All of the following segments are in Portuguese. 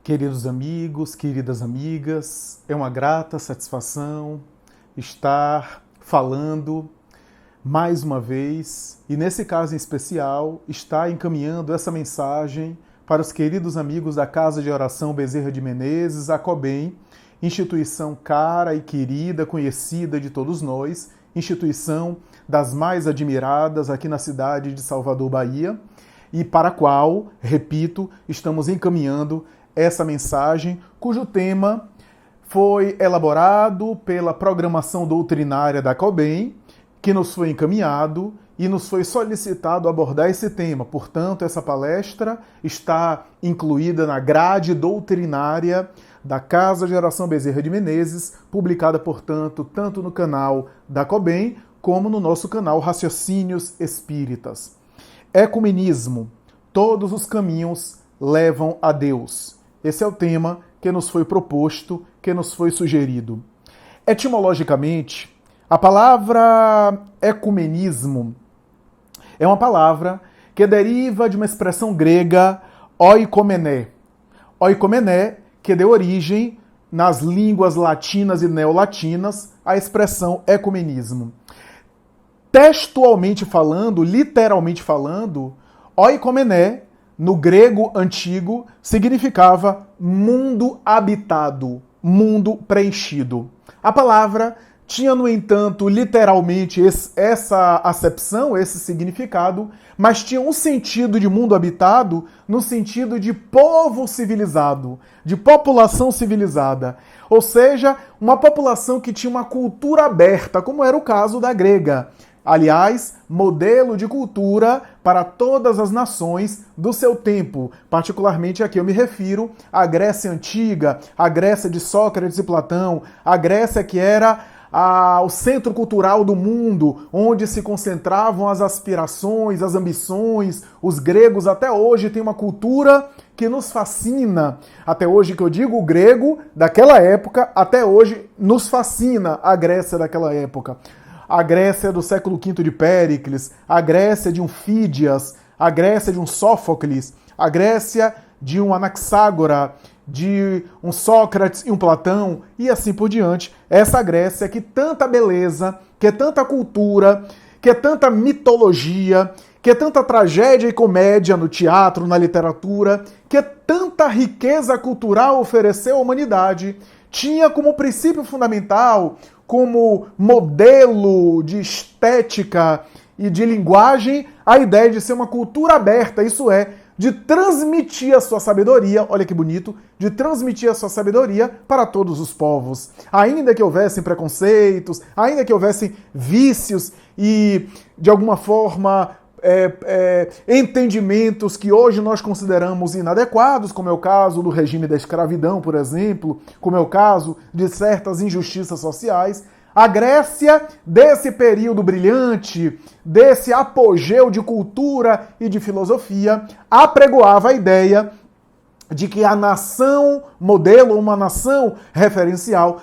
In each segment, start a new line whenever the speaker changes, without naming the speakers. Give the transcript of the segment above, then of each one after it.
Queridos amigos, queridas amigas, é uma grata satisfação estar falando mais uma vez e, nesse caso em especial, estar encaminhando essa mensagem para os queridos amigos da Casa de Oração Bezerra de Menezes, a COBEM, instituição cara e querida, conhecida de todos nós, instituição das mais admiradas aqui na cidade de Salvador, Bahia, e para a qual, repito, estamos encaminhando essa mensagem, cujo tema foi elaborado pela programação doutrinária da COBEM, que nos foi encaminhado e nos foi solicitado abordar esse tema. Portanto, essa palestra está incluída na grade doutrinária da Casa de Oração Bezerra de Menezes, publicada, portanto, tanto no canal da COBEM como no nosso canal Raciocínios Espíritas. Ecumenismo. Todos os caminhos levam a Deus. Esse é o tema que nos foi proposto, que nos foi sugerido. Etimologicamente, a palavra ecumenismo é uma palavra que deriva de uma expressão grega oikomené. Oikomené, que deu origem nas línguas latinas e neolatinas à expressão ecumenismo. Textualmente falando, literalmente falando, oikomené, no grego antigo, significava mundo habitado, mundo preenchido. A palavra tinha, no entanto, literalmente essa acepção, esse significado, mas tinha um sentido de mundo habitado no sentido de povo civilizado, de população civilizada. Ou seja, uma população que tinha uma cultura aberta, como era o caso da grega. Aliás, modelo de cultura para todas as nações do seu tempo. Particularmente aqui eu me refiro à Grécia Antiga, à Grécia de Sócrates e Platão, a Grécia que era o centro cultural do mundo, onde se concentravam as aspirações, as ambições. Os gregos até hoje têm uma cultura que nos fascina. Até hoje, que eu digo, o grego daquela época, até hoje nos fascina a Grécia daquela época. A Grécia do século V de Péricles, a Grécia de um Fídias, a Grécia de um Sófocles, a Grécia de um Anaxágora, de um Sócrates e um Platão, e assim por diante. Essa Grécia que tanta beleza, que tanta cultura, que tanta mitologia, que tanta tragédia e comédia no teatro, na literatura, que tanta riqueza cultural ofereceu à humanidade, tinha como princípio fundamental, como modelo de estética e de linguagem, a ideia de ser uma cultura aberta, isso é, de transmitir a sua sabedoria, olha que bonito, de transmitir a sua sabedoria para todos os povos. Ainda que houvessem preconceitos, ainda que houvessem vícios e, de alguma forma, entendimentos que hoje nós consideramos inadequados, como é o caso do regime da escravidão, por exemplo, como é o caso de certas injustiças sociais, a Grécia, desse período brilhante, desse apogeu de cultura e de filosofia, apregoava a ideia de que a nação modelo, uma nação referencial,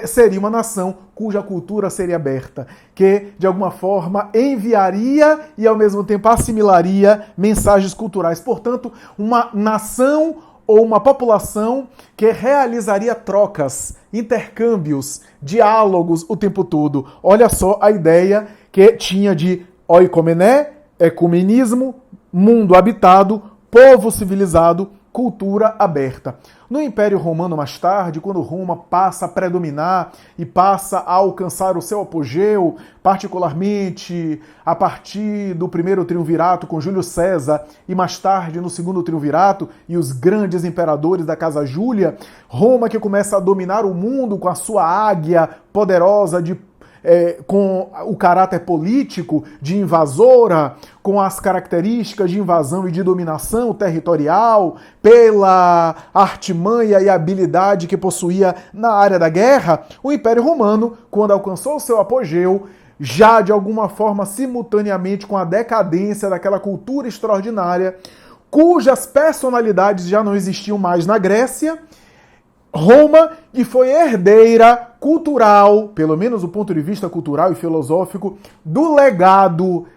seria uma nação cuja cultura seria aberta, que de alguma forma enviaria e ao mesmo tempo assimilaria mensagens culturais. Portanto, uma nação ou uma população que realizaria trocas, intercâmbios, diálogos o tempo todo. Olha só a ideia que tinha de oikomené, ecumenismo, mundo habitado, povo civilizado, cultura aberta. No Império Romano, mais tarde, quando Roma passa a predominar e passa a alcançar o seu apogeu, particularmente a partir do primeiro triunvirato com Júlio César e mais tarde no segundo triunvirato e os grandes imperadores da Casa Júlia, Roma que começa a dominar o mundo com a sua águia poderosa com o caráter político de invasora, com as características de invasão e de dominação territorial, pela artimanha e habilidade que possuía na área da guerra, o Império Romano, quando alcançou o seu apogeu, já de alguma forma simultaneamente com a decadência daquela cultura extraordinária, cujas personalidades já não existiam mais na Grécia, Roma, que foi herdeira cultural, pelo menos do ponto de vista cultural e filosófico, do legado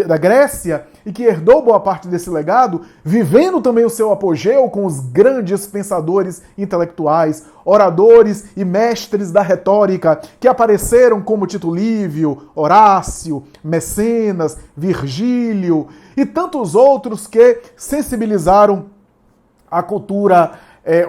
da Grécia e que herdou boa parte desse legado, vivendo também o seu apogeu com os grandes pensadores intelectuais, oradores e mestres da retórica que apareceram como Tito Livio, Horácio, Mecenas, Virgílio e tantos outros que sensibilizaram a cultura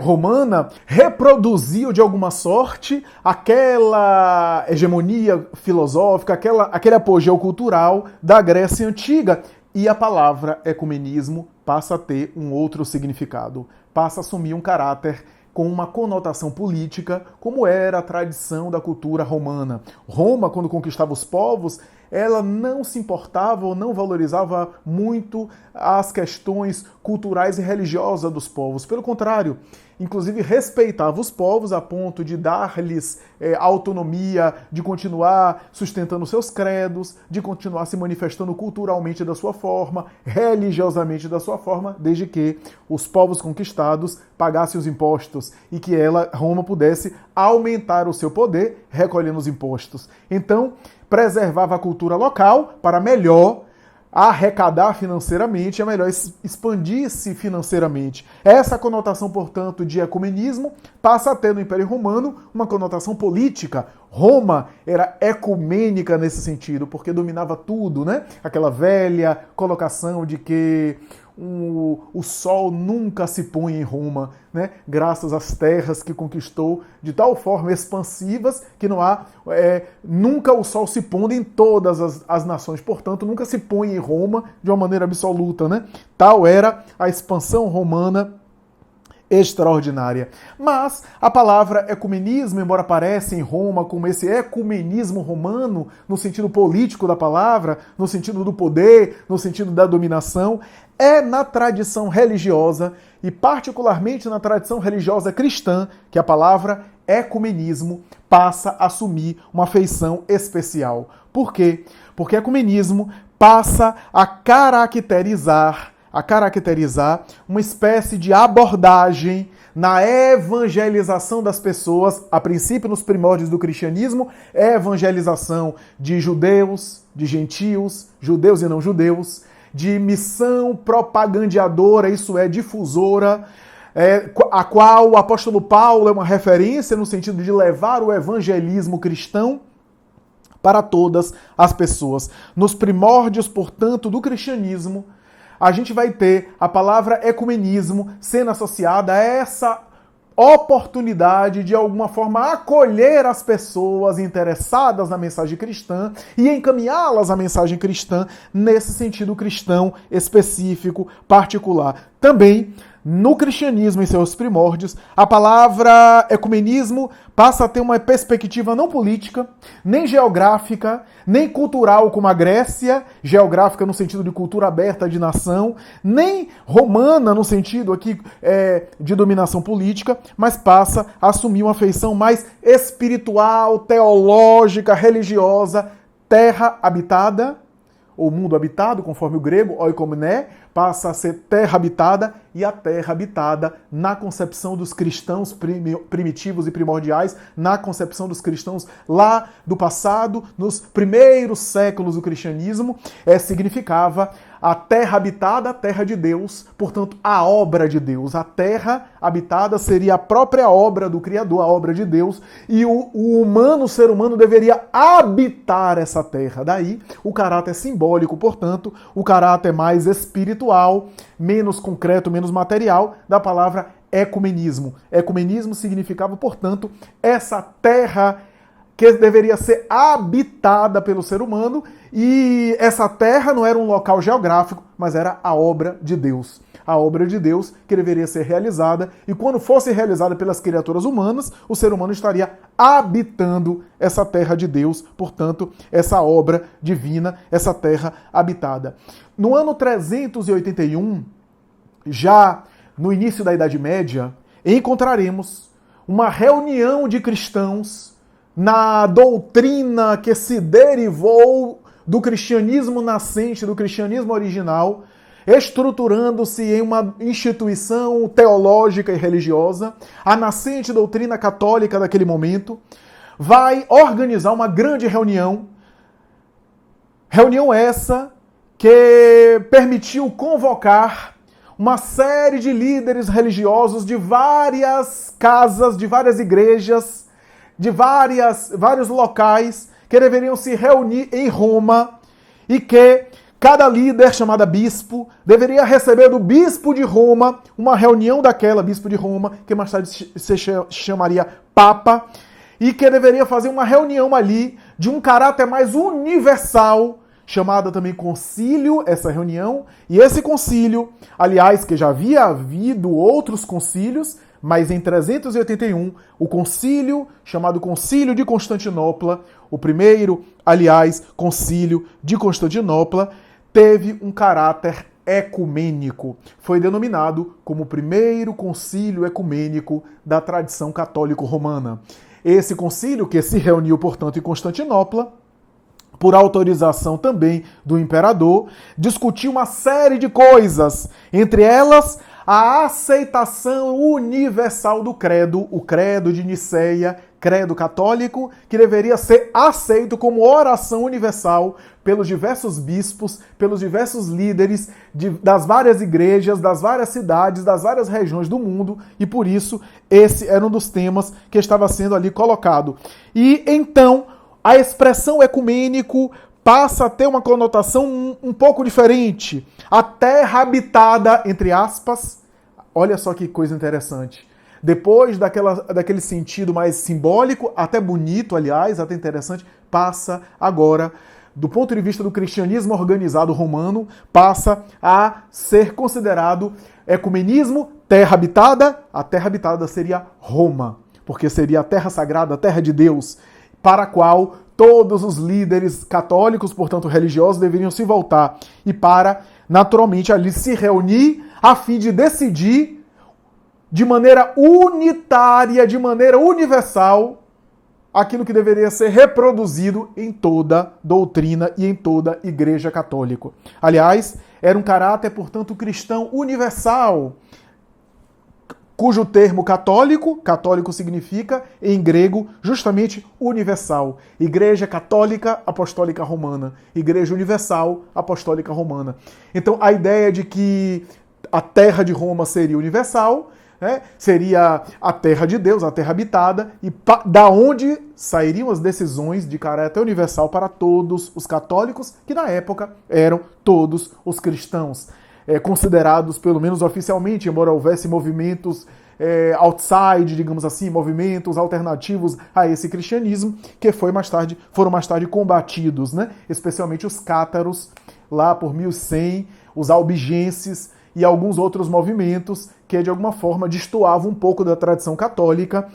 romana, reproduziu de alguma sorte aquela hegemonia filosófica, aquele apogeu cultural da Grécia Antiga. E a palavra ecumenismo passa a ter um outro significado, passa a assumir um caráter com uma conotação política, como era a tradição da cultura romana. Roma, quando conquistava os povos, ela não se importava ou não valorizava muito as questões culturais e religiosas dos povos. Pelo contrário, inclusive respeitava os povos a ponto de dar-lhes autonomia, de continuar sustentando seus credos, de continuar se manifestando culturalmente da sua forma, religiosamente da sua forma, desde que os povos conquistados pagassem os impostos e que Roma pudesse aumentar o seu poder recolhendo os impostos. Então, preservava a cultura local para melhor arrecadar financeiramente, é melhor expandir-se financeiramente. Essa conotação, portanto, de ecumenismo passa a ter no Império Romano uma conotação política. Roma era ecumênica nesse sentido, porque dominava tudo, né? Aquela velha colocação de que o sol nunca se põe em Roma, né? Graças às terras que conquistou de tal forma expansivas que não há nunca o sol se pondo em todas as nações, portanto nunca se põe em Roma de uma maneira absoluta, né? Tal era a expansão romana extraordinária. Mas a palavra ecumenismo, embora apareça em Roma como esse ecumenismo romano, no sentido político da palavra, no sentido do poder, no sentido da dominação, é na tradição religiosa, e particularmente na tradição religiosa cristã, que a palavra ecumenismo passa a assumir uma feição especial. Por quê? Porque ecumenismo passa a caracterizar uma espécie de abordagem na evangelização das pessoas, a princípio nos primórdios do cristianismo, evangelização de judeus, de gentios, judeus e não judeus, de missão propagandeadora, isso é, difusora, a qual o apóstolo Paulo é uma referência no sentido de levar o evangelismo cristão para todas as pessoas. Nos primórdios, portanto, do cristianismo, a gente vai ter a palavra ecumenismo sendo associada a essa oportunidade de alguma forma acolher as pessoas interessadas na mensagem cristã e encaminhá-las à mensagem cristã nesse sentido cristão específico, particular. Também, no cristianismo, em seus primórdios, a palavra ecumenismo passa a ter uma perspectiva não política, nem geográfica, nem cultural como a Grécia, geográfica no sentido de cultura aberta de nação, nem romana no sentido aqui de dominação política, mas passa a assumir uma feição mais espiritual, teológica, religiosa, terra habitada, ou mundo habitado, conforme o grego, oikomené, passa a ser terra habitada, e a terra habitada, na concepção dos cristãos primitivos e primordiais, na concepção dos cristãos lá do passado, nos primeiros séculos do cristianismo, significava a terra habitada, a terra de Deus, portanto, a obra de Deus. A terra habitada seria a própria obra do Criador, a obra de Deus, e o ser humano deveria habitar essa terra. Daí, o caráter simbólico, portanto, o caráter mais espiritual, menos concreto, menos material, da palavra ecumenismo. Ecumenismo significava, portanto, essa terra que deveria ser habitada pelo ser humano, e essa terra não era um local geográfico, mas era a obra de Deus. A obra de Deus que deveria ser realizada, e quando fosse realizada pelas criaturas humanas, o ser humano estaria habitando essa terra de Deus, portanto, essa obra divina, essa terra habitada. No ano 381, já no início da Idade Média, encontraremos uma reunião de cristãos na doutrina que se derivou do cristianismo nascente, do cristianismo original, estruturando-se em uma instituição teológica e religiosa. A nascente doutrina católica daquele momento vai organizar uma grande reunião Reunião essa que permitiu convocar uma série de líderes religiosos de várias casas, de várias igrejas, de vários locais que deveriam se reunir em Roma e que cada líder, chamado bispo, deveria receber do bispo de Roma uma reunião daquela, bispo de Roma, que mais tarde se chamaria Papa, e que deveria fazer uma reunião ali de um caráter mais universal, chamada também concílio, essa reunião, e esse concílio, aliás, que já havia havido outros concílios, mas em 381, o concílio, chamado Concílio de Constantinopla, o primeiro, aliás, concílio de Constantinopla, teve um caráter ecumênico. Foi denominado como o primeiro concílio ecumênico da tradição católico-romana. Esse concílio, que se reuniu, portanto, em Constantinopla, por autorização também do imperador, discutiu uma série de coisas, entre elas a aceitação universal do credo, o credo de Niceia, credo católico, que deveria ser aceito como oração universal pelos diversos bispos, pelos diversos líderes das várias igrejas, das várias cidades, das várias regiões do mundo, e por isso esse era um dos temas que estava sendo ali colocado. E então a expressão ecumênico passa a ter uma conotação um pouco diferente. A terra habitada, entre aspas, olha só que coisa interessante. Depois daquele sentido mais simbólico, até bonito, aliás, até interessante, passa agora, do ponto de vista do cristianismo organizado romano, passa a ser considerado ecumenismo, terra habitada. A terra habitada seria Roma, porque seria a terra sagrada, a terra de Deus, para a qual todos os líderes católicos, portanto religiosos, deveriam se voltar e para, naturalmente, ali se reunir a fim de decidir de maneira unitária, de maneira universal, aquilo que deveria ser reproduzido em toda doutrina e em toda igreja católica. Aliás, era um caráter, portanto, cristão universal, cujo termo católico significa, em grego, justamente universal. Igreja Católica Apostólica Romana. Igreja Universal Apostólica Romana. Então, a ideia de que a terra de Roma seria universal, né, seria a terra de Deus, a terra habitada, e da onde sairiam as decisões de caráter universal para todos os católicos, que na época eram todos os cristãos. Considerados, pelo menos oficialmente, embora houvesse movimentos outside, digamos assim, movimentos alternativos a esse cristianismo, que foram mais tarde combatidos, né? Especialmente os cátaros, lá por 1100, os albigenses e alguns outros movimentos que, de alguma forma, destoavam um pouco da tradição católica,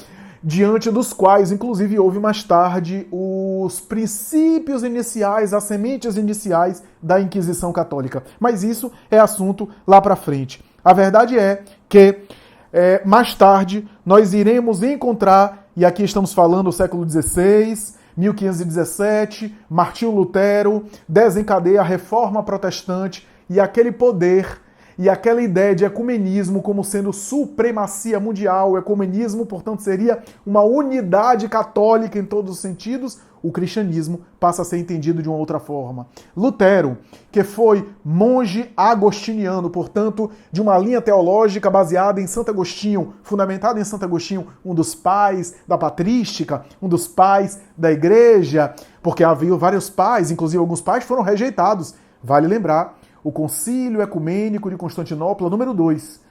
diante dos quais, inclusive, houve mais tarde os princípios iniciais, as sementes iniciais da Inquisição Católica. Mas isso é assunto lá para frente. A verdade é que, mais tarde, nós iremos encontrar, e aqui estamos falando do século XVI, 1517, Martinho Lutero desencadeia a Reforma Protestante e aquele poder e aquela ideia de ecumenismo como sendo supremacia mundial. O ecumenismo, portanto, seria uma unidade católica em todos os sentidos. O cristianismo passa a ser entendido de uma outra forma. Lutero, que foi monge agostiniano, portanto, de uma linha teológica baseada em Santo Agostinho, fundamentada em Santo Agostinho, um dos pais da patrística, um dos pais da igreja, porque havia vários pais, inclusive alguns pais foram rejeitados. Vale lembrar o Concílio Ecumênico de Constantinopla, número 2,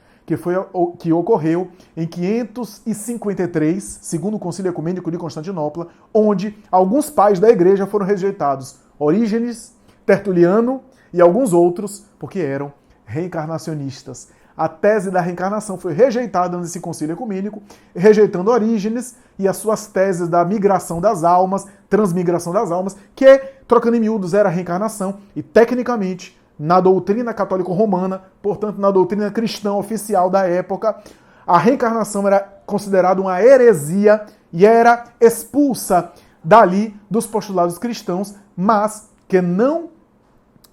que ocorreu em 553, segundo o Concílio Ecumênico de Constantinopla, onde alguns pais da igreja foram rejeitados. Orígenes, Tertuliano e alguns outros, porque eram reencarnacionistas. A tese da reencarnação foi rejeitada nesse Concílio Ecumênico, rejeitando Orígenes e as suas teses da migração das almas, transmigração das almas, que, trocando em miúdos, era a reencarnação, e tecnicamente, na doutrina católico-romana, portanto, na doutrina cristã oficial da época, a reencarnação era considerada uma heresia e era expulsa dali dos postulados cristãos, mas que não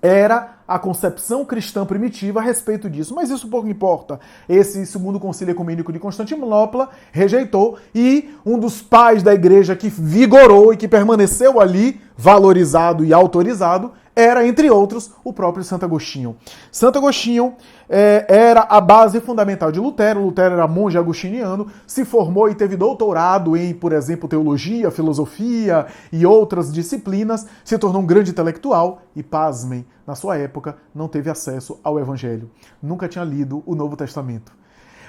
era a concepção cristã primitiva a respeito disso. Mas isso pouco importa. Esse segundo Concílio Ecumênico de Constantinopla rejeitou, e um dos pais da igreja que vigorou e que permaneceu ali valorizado e autorizado era, entre outros, o próprio Santo Agostinho. Santo Agostinho era a base fundamental de Lutero. Lutero era monge agostiniano, se formou e teve doutorado em, por exemplo, teologia, filosofia e outras disciplinas, se tornou um grande intelectual e, pasmem, na sua época não teve acesso ao Evangelho. Nunca tinha lido o Novo Testamento,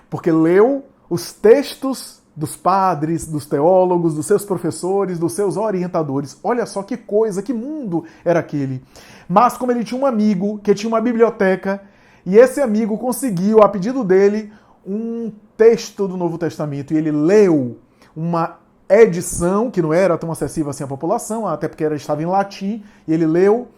porque leu os textos dos padres, dos teólogos, dos seus professores, dos seus orientadores. Olha só que coisa, que mundo era aquele. Mas como ele tinha um amigo que tinha uma biblioteca, e esse amigo conseguiu, a pedido dele, um texto do Novo Testamento, e ele leu uma edição que não era tão acessível assim à população, até porque estava em latim, e ele leu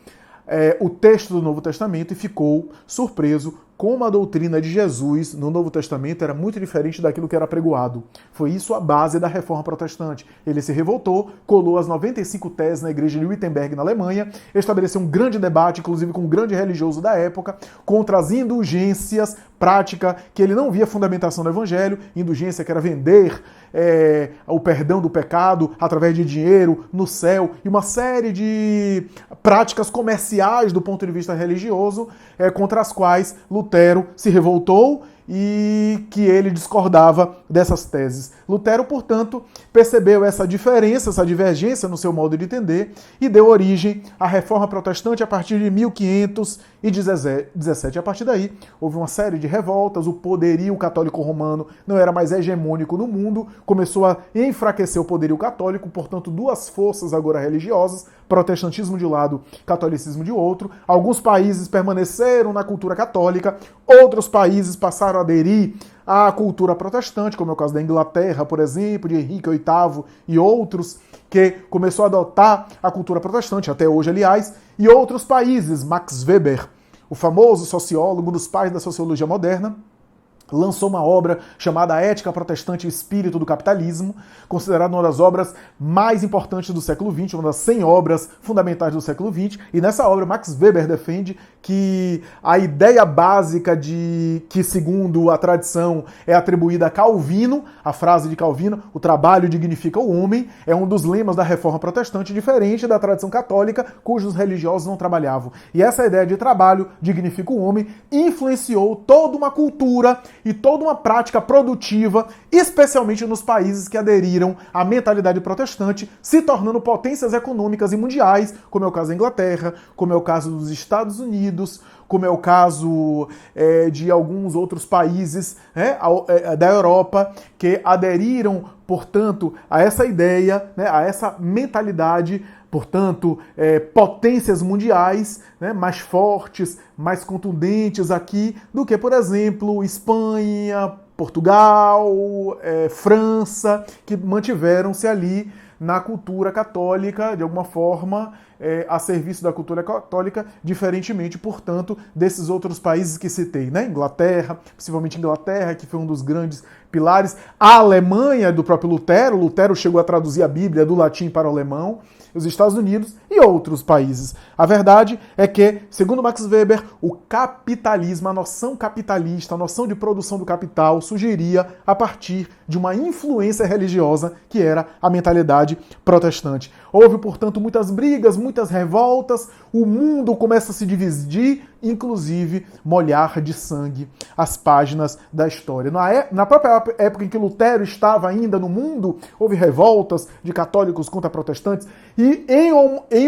o texto do Novo Testamento e ficou surpreso como a doutrina de Jesus no Novo Testamento era muito diferente daquilo que era pregoado. Foi isso a base da Reforma Protestante. Ele se revoltou, colou as 95 teses na igreja de Wittenberg, na Alemanha, estabeleceu um grande debate, inclusive com um grande religioso da época, contra as indulgências, prática que ele não via fundamentação no Evangelho, indulgência que era vender o perdão do pecado através de dinheiro no céu, e uma série de práticas comerciais do ponto de vista religioso, contra as quais Lutero se revoltou e que ele discordava dessas teses. Lutero, portanto, percebeu essa diferença, essa divergência no seu modo de entender e deu origem à Reforma Protestante a partir de 1517. A partir daí, houve uma série de revoltas, o poderio católico romano não era mais hegemônico no mundo, começou a enfraquecer o poderio católico, portanto, duas forças agora religiosas, protestantismo de um lado, catolicismo de outro. Alguns países permaneceram na cultura católica, outros países passaram a aderir à cultura protestante, como é o caso da Inglaterra, por exemplo, de Henrique VIII e outros, que começou a adotar a cultura protestante, até hoje, aliás, e outros países. Max Weber, o famoso sociólogo, um dos pais da sociologia moderna, lançou uma obra chamada A Ética Protestante e o Espírito do Capitalismo, considerada uma das obras mais importantes do século XX, uma das 100 obras fundamentais do século XX, e nessa obra Max Weber defende que a ideia básica que, segundo a tradição, é atribuída a Calvino, a frase de Calvino, o trabalho dignifica o homem, é um dos lemas da Reforma Protestante, diferente da tradição católica, cujos religiosos não trabalhavam. E essa ideia de trabalho dignifica o homem influenciou toda uma cultura e toda uma prática produtiva, especialmente nos países que aderiram à mentalidade protestante, se tornando potências econômicas e mundiais, como é o caso da Inglaterra, como é o caso dos Estados Unidos, como é o caso de alguns outros países da Europa, que aderiram, portanto, a essa ideia, a essa mentalidade, portanto, potências mundiais, mais fortes, mais contundentes aqui do que, por exemplo, Espanha, Portugal, França, que mantiveram-se ali na cultura católica, de alguma forma, a serviço da cultura católica, diferentemente, portanto, desses outros países que citei, Inglaterra, possivelmente Inglaterra, que foi um dos grandes pilares, a Alemanha do próprio Lutero, Lutero chegou a traduzir a Bíblia do latim para o alemão, os Estados Unidos e outros países. A verdade é que, segundo Max Weber, o capitalismo, a noção capitalista, a noção de produção do capital, surgiria a partir de uma influência religiosa que era a mentalidade protestante. Houve, portanto, muitas brigas, muitas revoltas, o mundo começa a se dividir, inclusive molhar de sangue as páginas da história. Na própria época em que Lutero estava ainda no mundo, houve revoltas de católicos contra protestantes, e em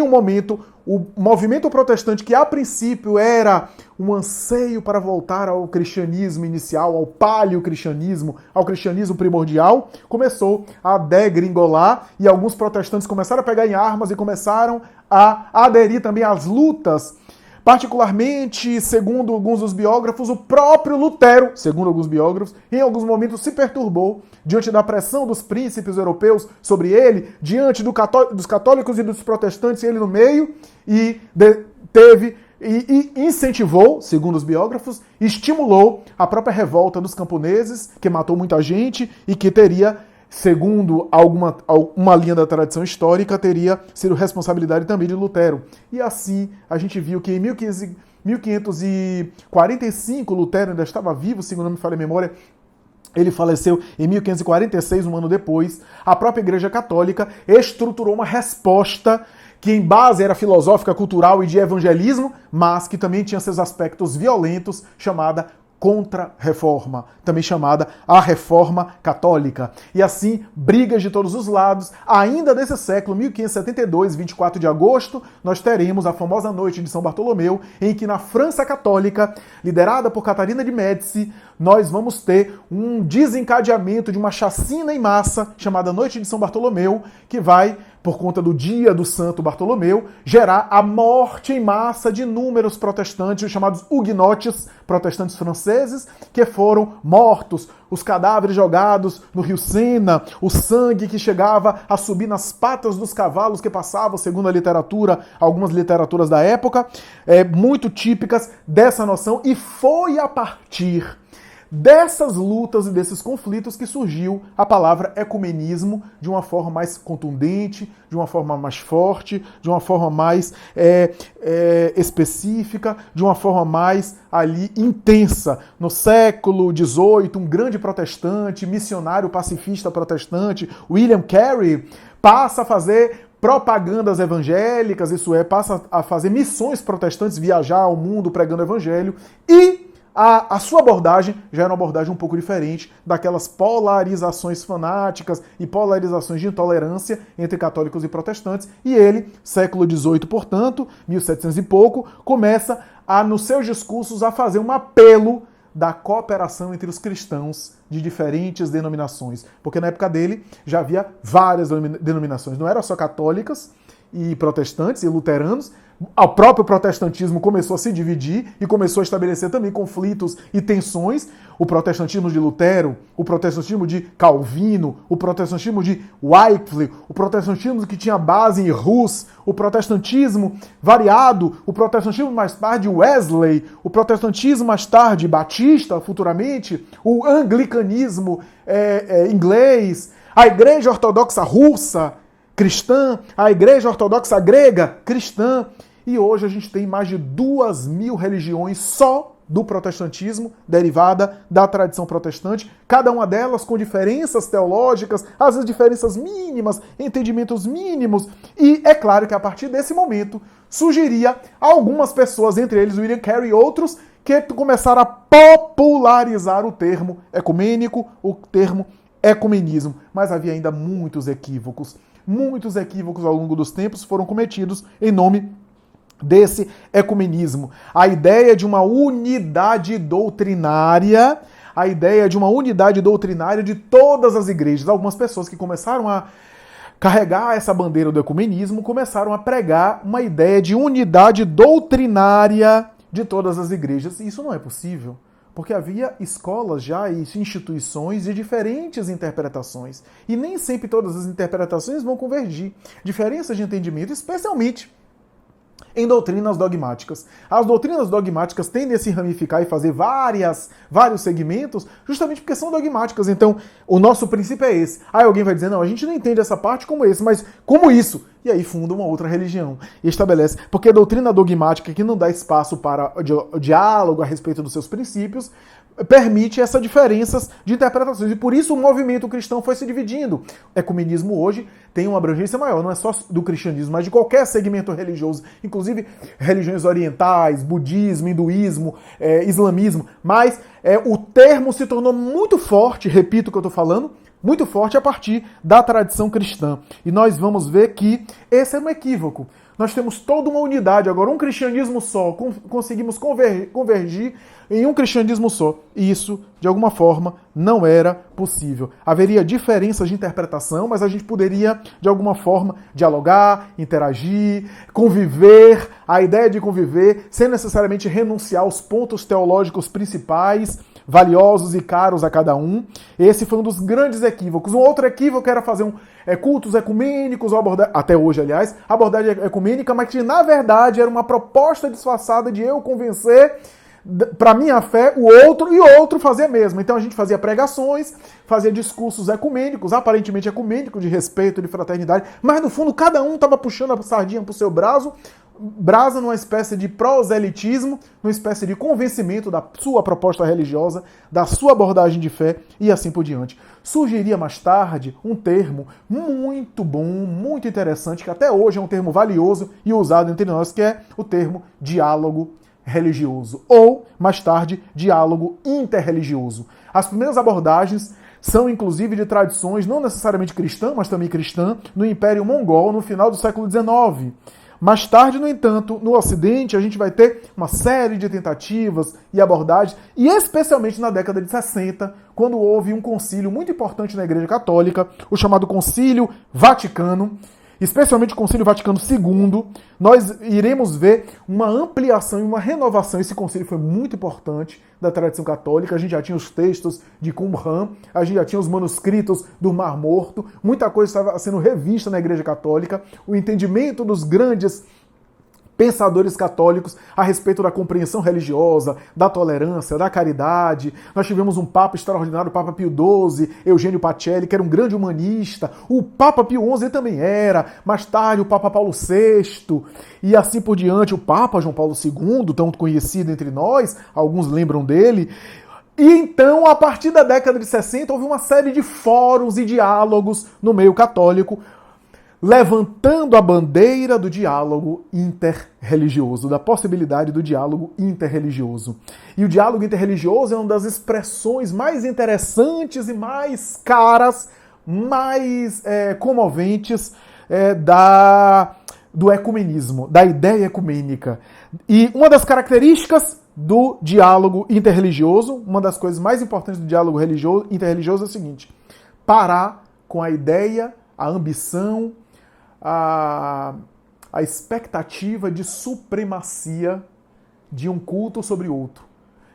um momento o movimento protestante, que a princípio era um anseio para voltar ao cristianismo inicial, ao paleocristianismo, ao cristianismo primordial, começou a degringolar e alguns protestantes começaram a pegar em armas e começaram a aderir também às lutas. Particularmente, segundo alguns dos biógrafos, o próprio Lutero, segundo alguns biógrafos, em alguns momentos se perturbou diante da pressão dos príncipes europeus sobre ele, diante dos católicos e dos protestantes, ele no meio, e incentivou, segundo os biógrafos, estimulou a própria revolta dos camponeses, que matou muita gente e que teria, segundo uma linha da tradição histórica, teria sido responsabilidade também de Lutero. E assim, a gente viu que em 1545, Lutero ainda estava vivo, segundo não me falha a memória, Ele faleceu em 1546, um ano depois. A própria Igreja Católica estruturou uma resposta que em base era filosófica, cultural e de evangelismo, mas que também tinha seus aspectos violentos, chamada Contra-Reforma, também chamada a Reforma Católica. E assim, brigas de todos os lados. Ainda nesse século, 1572, 24 de agosto, nós teremos a famosa Noite de São Bartolomeu, em que na França Católica, liderada por Catarina de Médici, nós vamos ter um desencadeamento de uma chacina em massa, chamada Noite de São Bartolomeu, que vai, por conta do dia do Santo Bartolomeu, gerar a morte em massa de inúmeros protestantes, os chamados huguenotes, protestantes franceses, que foram mortos, os cadáveres jogados no rio Sena, o sangue que chegava a subir nas patas dos cavalos que passavam, segundo a literatura, algumas literaturas da época, muito típicas dessa noção, e foi a partir dessas lutas e desses conflitos que surgiu a palavra ecumenismo de uma forma mais contundente, de uma forma mais forte, de uma forma mais específica, de uma forma mais ali intensa. No século XVIII, um grande protestante, missionário pacifista protestante, William Carey, passa a fazer propagandas evangélicas, isso é, passa a fazer missões protestantes, viajar ao mundo pregando o evangelho, e a sua abordagem já era uma abordagem um pouco diferente daquelas polarizações fanáticas e polarizações de intolerância entre católicos e protestantes. E ele, século XVIII, portanto, 1700 e pouco, começa nos seus discursos a fazer um apelo da cooperação entre os cristãos de diferentes denominações. Porque na época dele já havia várias denominações, não eram só católicas e protestantes e luteranos. O próprio protestantismo começou a se dividir e começou a estabelecer também conflitos e tensões. O protestantismo de Lutero, o protestantismo de Calvino, o protestantismo de Wycliffe, o protestantismo que tinha base em Hus, o protestantismo variado, o protestantismo mais tarde Wesley, o protestantismo mais tarde Batista, futuramente, o anglicanismo inglês, a Igreja Ortodoxa Russa, cristã, a Igreja Ortodoxa Grega, cristã, e hoje a gente tem mais de 2.000 religiões só do protestantismo, derivada da tradição protestante, cada uma delas com diferenças teológicas, às vezes diferenças mínimas, entendimentos mínimos, e é claro que a partir desse momento surgiria algumas pessoas, entre eles William Carey e outros, que começaram a popularizar o termo ecumênico, o termo ecumenismo, mas havia ainda muitos equívocos. Muitos equívocos ao longo dos tempos foram cometidos em nome desse ecumenismo. A ideia de uma unidade doutrinária, de todas as igrejas. Algumas pessoas que começaram a carregar essa bandeira do ecumenismo começaram a pregar uma ideia de unidade doutrinária de todas as igrejas. E isso não é possível, porque havia escolas já e instituições de diferentes interpretações. E nem sempre todas as interpretações vão convergir. Diferenças de entendimento, especialmente em doutrinas dogmáticas. As doutrinas dogmáticas tendem a se ramificar e fazer vários segmentos, justamente porque são dogmáticas. Então, o nosso princípio é esse. Aí alguém vai dizer, não, a gente não entende essa parte como esse, mas como isso? E aí funda uma outra religião e estabelece. Porque a doutrina dogmática, que não dá espaço para o diálogo a respeito dos seus princípios, permite essas diferenças de interpretações. E por isso o movimento cristão foi se dividindo. O ecumenismo hoje tem uma abrangência maior, não é só do cristianismo, mas de qualquer segmento religioso, inclusive religiões orientais, budismo, hinduísmo, islamismo. Mas o termo se tornou muito forte, repito o que eu estou falando, muito forte a partir da tradição cristã. E nós vamos ver que esse é um equívoco. Nós temos toda uma unidade, agora um cristianismo só, conseguimos convergir em um cristianismo só. E isso, de alguma forma, não era possível. Haveria diferenças de interpretação, mas a gente poderia, de alguma forma, dialogar, interagir, conviver. A ideia de conviver, sem necessariamente renunciar aos pontos teológicos principais, valiosos e caros a cada um. Esse foi um dos grandes equívocos. Um outro equívoco era fazer cultos ecumênicos, até hoje, aliás, abordagem ecumênica, mas que na verdade era uma proposta disfarçada de eu convencer para minha fé, o outro e o outro fazia mesmo. Então a gente fazia pregações, fazia discursos ecumênicos, aparentemente ecumênicos, de respeito, de fraternidade, mas no fundo cada um estava puxando a sardinha para o seu brasa numa espécie de proselitismo, numa espécie de convencimento da sua proposta religiosa, da sua abordagem de fé e assim por diante. Surgiria mais tarde um termo muito bom, muito interessante, que até hoje é um termo valioso e usado entre nós, que é o termo diálogo religioso, ou, mais tarde, diálogo interreligioso. As primeiras abordagens são, inclusive, de tradições não necessariamente cristã, mas também cristã, no Império Mongol, no final do século XIX. Mais tarde, no entanto, no Ocidente, a gente vai ter uma série de tentativas e abordagens, e especialmente na década de 60, quando houve um concílio muito importante na Igreja Católica, o chamado Concílio Vaticano, especialmente o Concílio Vaticano II, nós iremos ver uma ampliação e uma renovação. Esse concílio foi muito importante da tradição católica. A gente já tinha os textos de Qumran, a gente já tinha os manuscritos do Mar Morto, muita coisa estava sendo revista na Igreja Católica, o entendimento dos grandes pensadores católicos a respeito da compreensão religiosa, da tolerância, da caridade. Nós tivemos um Papa extraordinário, o Papa Pio XII, Eugênio Pacelli, que era um grande humanista. O Papa Pio XI também era. Mais tarde, o Papa Paulo VI. E assim por diante, o Papa João Paulo II, tão conhecido entre nós, alguns lembram dele. E então, a partir da década de 60, houve uma série de fóruns e diálogos no meio católico, levantando a bandeira do diálogo interreligioso, da possibilidade do diálogo interreligioso. E o diálogo interreligioso é uma das expressões mais interessantes e mais caras, mais comoventes do ecumenismo, da ideia ecumênica. E uma das características do diálogo interreligioso, uma das coisas mais importantes do diálogo interreligioso é o seguinte: parar com a ideia, a ambição, a expectativa de supremacia de um culto sobre outro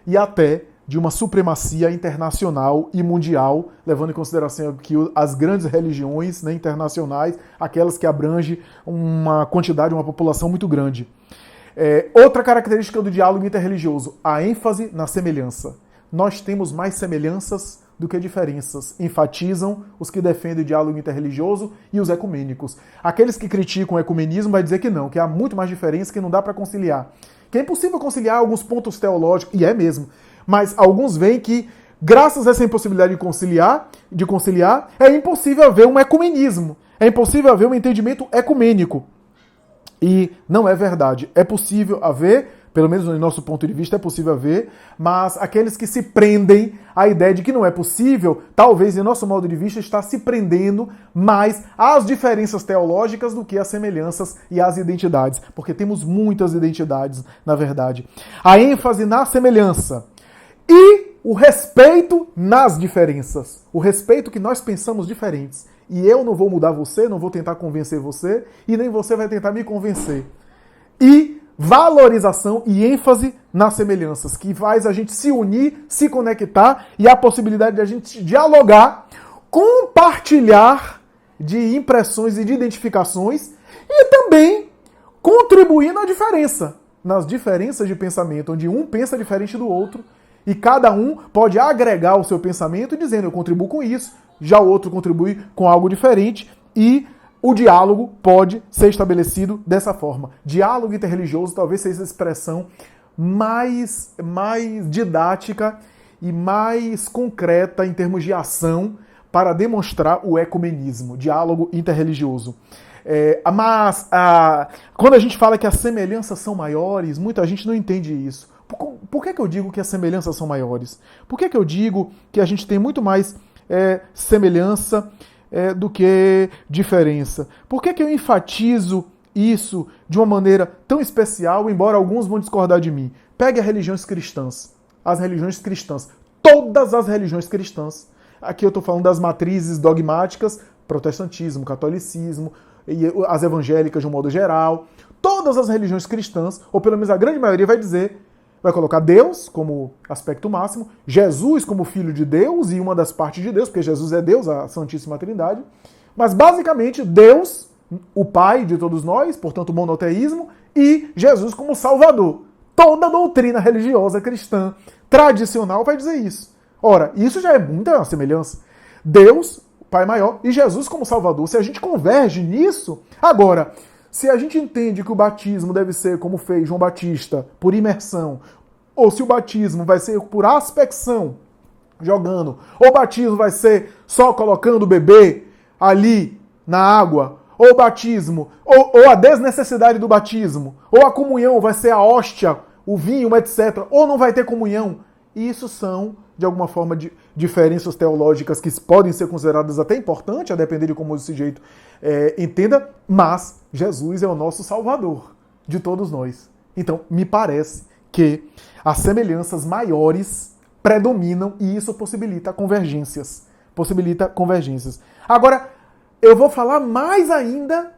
e até de uma supremacia internacional e mundial, levando em consideração que as grandes religiões, né, internacionais, aquelas que abrangem uma quantidade, uma população muito grande. Outra característica do diálogo interreligioso, a ênfase na semelhança. Nós temos mais semelhanças do que diferenças, enfatizam os que defendem o diálogo interreligioso e os ecumênicos. Aqueles que criticam o ecumenismo vai dizer que não, que há muito mais diferença, que não dá para conciliar. Que é impossível conciliar alguns pontos teológicos, e é mesmo, mas alguns veem que, graças a essa impossibilidade de conciliar, é impossível haver um ecumenismo, é impossível haver um entendimento ecumênico. E não é verdade. É possível haver, pelo menos no nosso ponto de vista é possível haver, mas aqueles que se prendem à ideia de que não é possível, talvez em nosso modo de vista está se prendendo mais às diferenças teológicas do que às semelhanças e às identidades, porque temos muitas identidades, na verdade. A ênfase na semelhança e o respeito nas diferenças, o respeito que nós pensamos diferentes. E eu não vou mudar você, não vou tentar convencer você, e nem você vai tentar me convencer. E valorização e ênfase nas semelhanças, que faz a gente se unir, se conectar, e a possibilidade de a gente dialogar, compartilhar de impressões e de identificações, e também contribuir na diferença, nas diferenças de pensamento, onde um pensa diferente do outro, e cada um pode agregar o seu pensamento dizendo: eu contribuo com isso, já o outro contribui com algo diferente, e o diálogo pode ser estabelecido dessa forma. Diálogo interreligioso talvez seja a expressão mais didática e mais concreta em termos de ação para demonstrar o ecumenismo, diálogo interreligioso. Mas quando a gente fala que as semelhanças são maiores, muita gente não entende isso. Por que eu digo que as semelhanças são maiores? Por que eu digo que a gente tem muito mais semelhança do que diferença? Por que eu enfatizo isso de uma maneira tão especial, embora alguns vão discordar de mim? Pegue as religiões cristãs. As religiões cristãs. Todas as religiões cristãs. Aqui eu estou falando das matrizes dogmáticas, protestantismo, catolicismo, e as evangélicas de um modo geral. Todas as religiões cristãs, ou pelo menos a grande maioria, vai colocar Deus como aspecto máximo, Jesus como Filho de Deus e uma das partes de Deus, porque Jesus é Deus, a Santíssima Trindade. Mas basicamente Deus, o Pai de todos nós, portanto o monoteísmo, e Jesus como Salvador. Toda doutrina religiosa cristã tradicional vai dizer isso. Ora, isso já é muita semelhança. Deus, Pai maior, e Jesus como Salvador. Se a gente converge nisso, agora, se a gente entende que o batismo deve ser como fez João Batista, por imersão, ou se o batismo vai ser por aspersão, jogando, ou o batismo vai ser só colocando o bebê ali na água, ou o batismo, ou a desnecessidade do batismo, ou a comunhão vai ser a hóstia, o vinho, etc., ou não vai ter comunhão. Isso são, de alguma forma, diferenças teológicas que podem ser consideradas até importantes, a depender de como esse jeito entenda, mas Jesus é o nosso Salvador de todos nós. Então, me parece que as semelhanças maiores predominam e isso possibilita convergências. Agora, eu vou falar mais ainda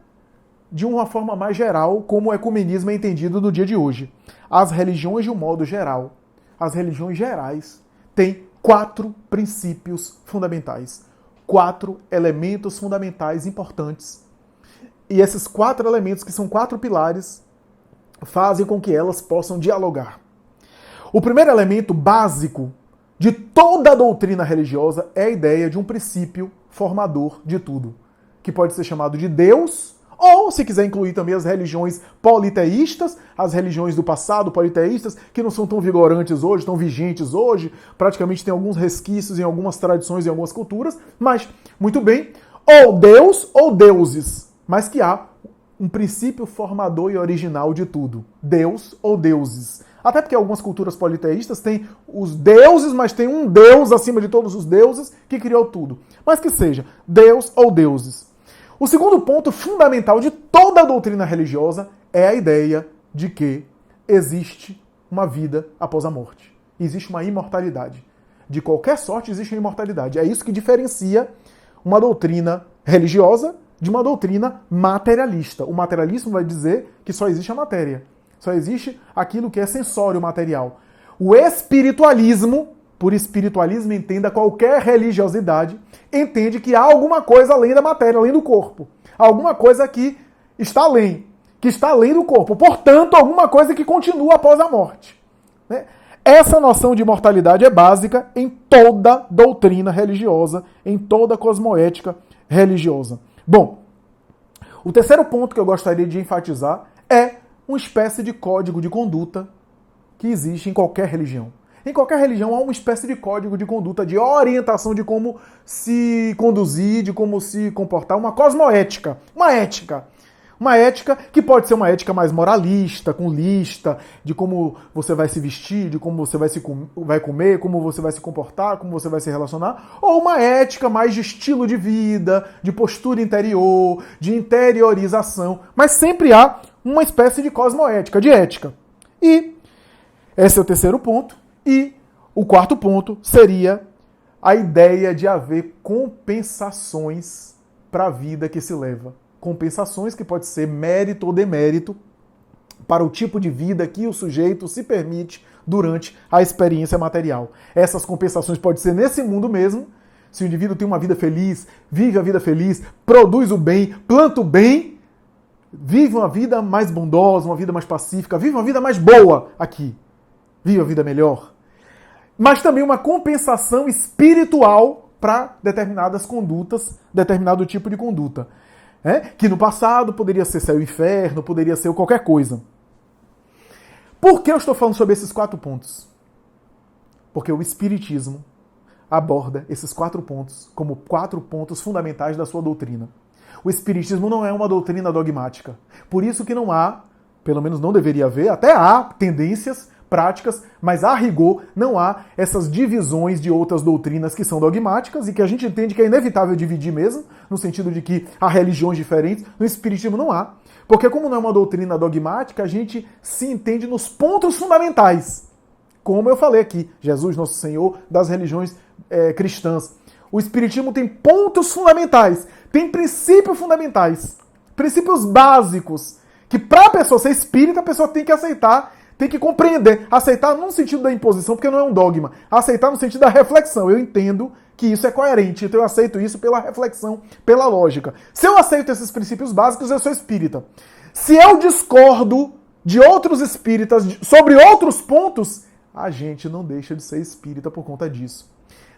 de uma forma mais geral, como o ecumenismo é entendido no dia de hoje. As religiões, de um modo geral, as religiões gerais, têm 4 princípios fundamentais. 4 elementos fundamentais importantes. E esses 4 elementos, que são 4 pilares, fazem com que elas possam dialogar. O primeiro elemento básico de toda a doutrina religiosa é a ideia de um princípio formador de tudo, que pode ser chamado de Deus, ou, se quiser incluir também as religiões politeístas, as religiões do passado politeístas, que não são tão vigorantes hoje, tão vigentes hoje, praticamente tem alguns resquícios em algumas tradições e algumas culturas, mas, muito bem, ou Deus ou deuses, mas que há um princípio formador e original de tudo. Deus ou deuses. Até porque algumas culturas politeístas têm os deuses, mas tem um Deus acima de todos os deuses que criou tudo. Mas que seja, Deus ou deuses. O segundo ponto fundamental de toda a doutrina religiosa é a ideia de que existe uma vida após a morte. Existe uma imortalidade. De qualquer sorte existe uma imortalidade. É isso que diferencia uma doutrina religiosa de uma doutrina materialista. O materialismo vai dizer que só existe a matéria. Só existe aquilo que é sensório material. O espiritualismo, por espiritualismo entenda qualquer religiosidade, entende que há alguma coisa além da matéria, além do corpo. Alguma coisa que está além do corpo. Portanto, alguma coisa que continua após a morte. Essa noção de imortalidade é básica em toda doutrina religiosa, em toda cosmoética religiosa. Bom, o terceiro ponto que eu gostaria de enfatizar é uma espécie de código de conduta que existe em qualquer religião. Em qualquer religião há uma espécie de código de conduta, de orientação de como se conduzir, de como se comportar, uma cosmoética, uma ética. Uma ética que pode ser uma ética mais moralista, com lista, de como você vai se vestir, de como você vai comer, como você vai se comportar, como você vai se relacionar, ou uma ética mais de estilo de vida, de postura interior, de interiorização, mas sempre há uma espécie de cosmoética, de ética. E esse é o terceiro ponto. E o quarto ponto seria a ideia de haver compensações para a vida que se leva. Compensações que pode ser mérito ou demérito para o tipo de vida que o sujeito se permite durante a experiência material. Essas compensações podem ser nesse mundo mesmo, se o indivíduo tem uma vida feliz, vive a vida feliz, produz o bem, planta o bem, vive uma vida mais bondosa, uma vida mais pacífica, vive uma vida mais boa aqui, vive uma vida melhor. Mas também uma compensação espiritual para determinadas condutas, determinado tipo de conduta. Que no passado poderia ser céu e inferno, poderia ser qualquer coisa. Por que eu estou falando sobre esses 4 pontos? Porque o Espiritismo aborda esses 4 pontos como 4 pontos fundamentais da sua doutrina. O Espiritismo não é uma doutrina dogmática. Por isso que não há, pelo menos não deveria haver, até há tendências práticas, mas a rigor não há essas divisões de outras doutrinas que são dogmáticas e que a gente entende que é inevitável dividir mesmo, no sentido de que há religiões diferentes. No Espiritismo não há, porque como não é uma doutrina dogmática, a gente se entende nos pontos fundamentais. Como eu falei aqui, Jesus, nosso Senhor, das religiões cristãs. O Espiritismo tem pontos fundamentais, tem princípios fundamentais, princípios básicos, que para a pessoa ser espírita, a pessoa tem que aceitar, tem que compreender. Aceitar não no sentido da imposição, porque não é um dogma. Aceitar no sentido da reflexão. Eu entendo que isso é coerente, então eu aceito isso pela reflexão, pela lógica. Se eu aceito esses princípios básicos, eu sou espírita. Se eu discordo de outros espíritas sobre outros pontos, a gente não deixa de ser espírita por conta disso.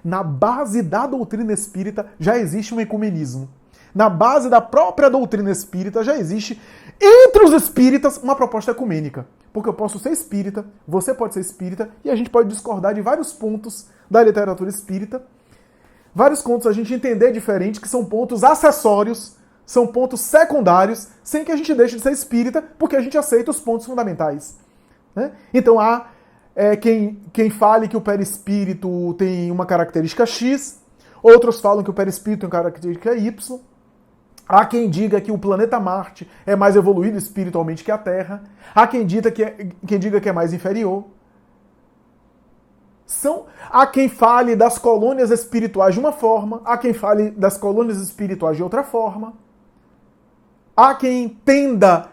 Na base da doutrina espírita já existe um ecumenismo. Na base da própria doutrina espírita já existe, entre os espíritas, uma proposta ecumênica. Porque eu posso ser espírita, você pode ser espírita, e a gente pode discordar de vários pontos da literatura espírita, vários pontos a gente entender diferente, que são pontos acessórios, são pontos secundários, sem que a gente deixe de ser espírita, porque a gente aceita os pontos fundamentais. Né? Então há quem fale que o perispírito tem uma característica X, outros falam que o perispírito tem uma característica Y, há quem diga que o planeta Marte é mais evoluído espiritualmente que a Terra, há quem diga que é mais inferior. Há quem fale das colônias espirituais de uma forma, há quem fale das colônias espirituais de outra forma. Há quem entenda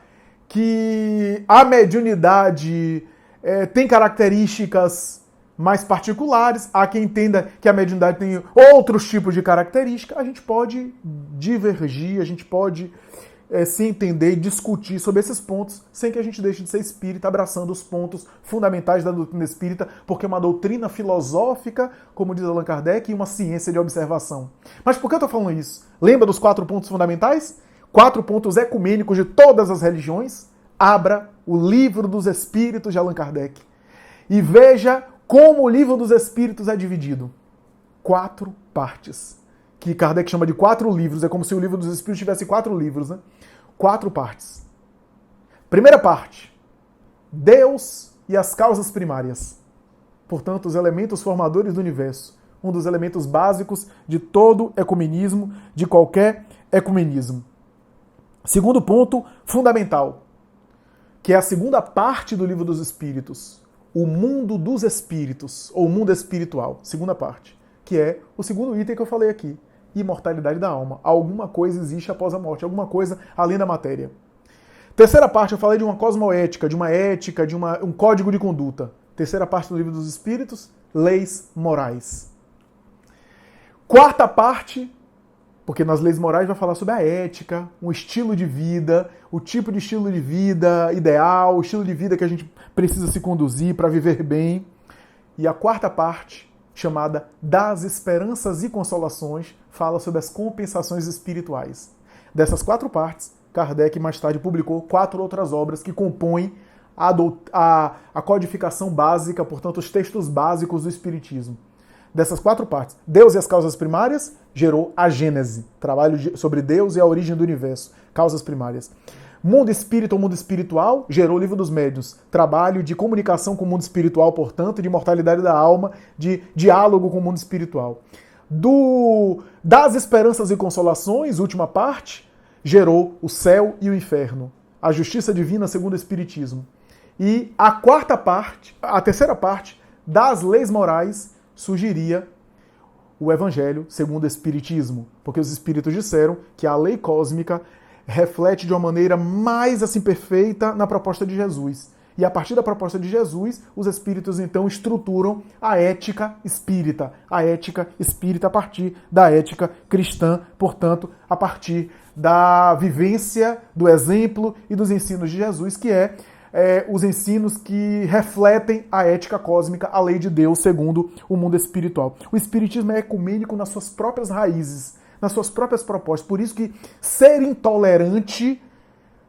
que a mediunidade tem características mais particulares, há quem entenda que a mediunidade tem outros tipos de características. A gente pode divergir, a gente pode se entender e discutir sobre esses pontos sem que a gente deixe de ser espírita, abraçando os pontos fundamentais da doutrina espírita, porque é uma doutrina filosófica, como diz Allan Kardec, e uma ciência de observação. Mas por que eu estou falando isso? Lembra dos 4 pontos fundamentais? 4 pontos ecumênicos de todas as religiões? Abra o Livro dos Espíritos de Allan Kardec e veja como o Livro dos Espíritos é dividido. 4 partes, que Kardec chama de 4 livros. É como se o Livro dos Espíritos tivesse 4 livros, né? 4 partes. Primeira parte, Deus e as causas primárias. Portanto, os elementos formadores do universo. Um dos elementos básicos de todo ecumenismo, de qualquer ecumenismo. Segundo ponto fundamental, que é a segunda parte do Livro dos Espíritos, o mundo dos espíritos, ou mundo espiritual, segunda parte, que é o segundo item que eu falei aqui, imortalidade da alma. Alguma coisa existe após a morte, alguma coisa além da matéria. Terceira parte, eu falei de uma cosmoética, de uma ética, de um código de conduta. Terceira parte do Livro dos Espíritos, leis morais. Quarta parte, porque nas leis morais vai falar sobre a ética, um estilo de vida, o tipo de estilo de vida ideal, o estilo de vida que a gente precisa se conduzir para viver bem. E a quarta parte, chamada Das Esperanças e Consolações, fala sobre as compensações espirituais. Dessas 4 partes, Kardec mais tarde publicou 4 outras obras que compõem a codificação básica, portanto, os textos básicos do Espiritismo. Dessas 4 partes, Deus e as causas primárias, gerou a Gênese, trabalho sobre Deus e a origem do universo, causas primárias. Mundo espírito ou mundo espiritual, gerou o Livro dos Médiuns, trabalho de comunicação com o mundo espiritual, portanto, de imortalidade da alma, de diálogo com o mundo espiritual. Das Esperanças e Consolações, última parte, gerou o céu e o inferno, a justiça divina segundo o Espiritismo. E a terceira parte, das leis morais, surgiria o Evangelho segundo o Espiritismo, porque os espíritos disseram que a lei cósmica reflete de uma maneira mais assim perfeita na proposta de Jesus. E a partir da proposta de Jesus, os espíritos então estruturam a ética espírita a partir da ética cristã, portanto, a partir da vivência, do exemplo e dos ensinos de Jesus, que os ensinos que refletem a ética cósmica, a lei de Deus segundo o mundo espiritual. O espiritismo é ecumênico nas suas próprias raízes, nas suas próprias propostas. Por isso que ser intolerante,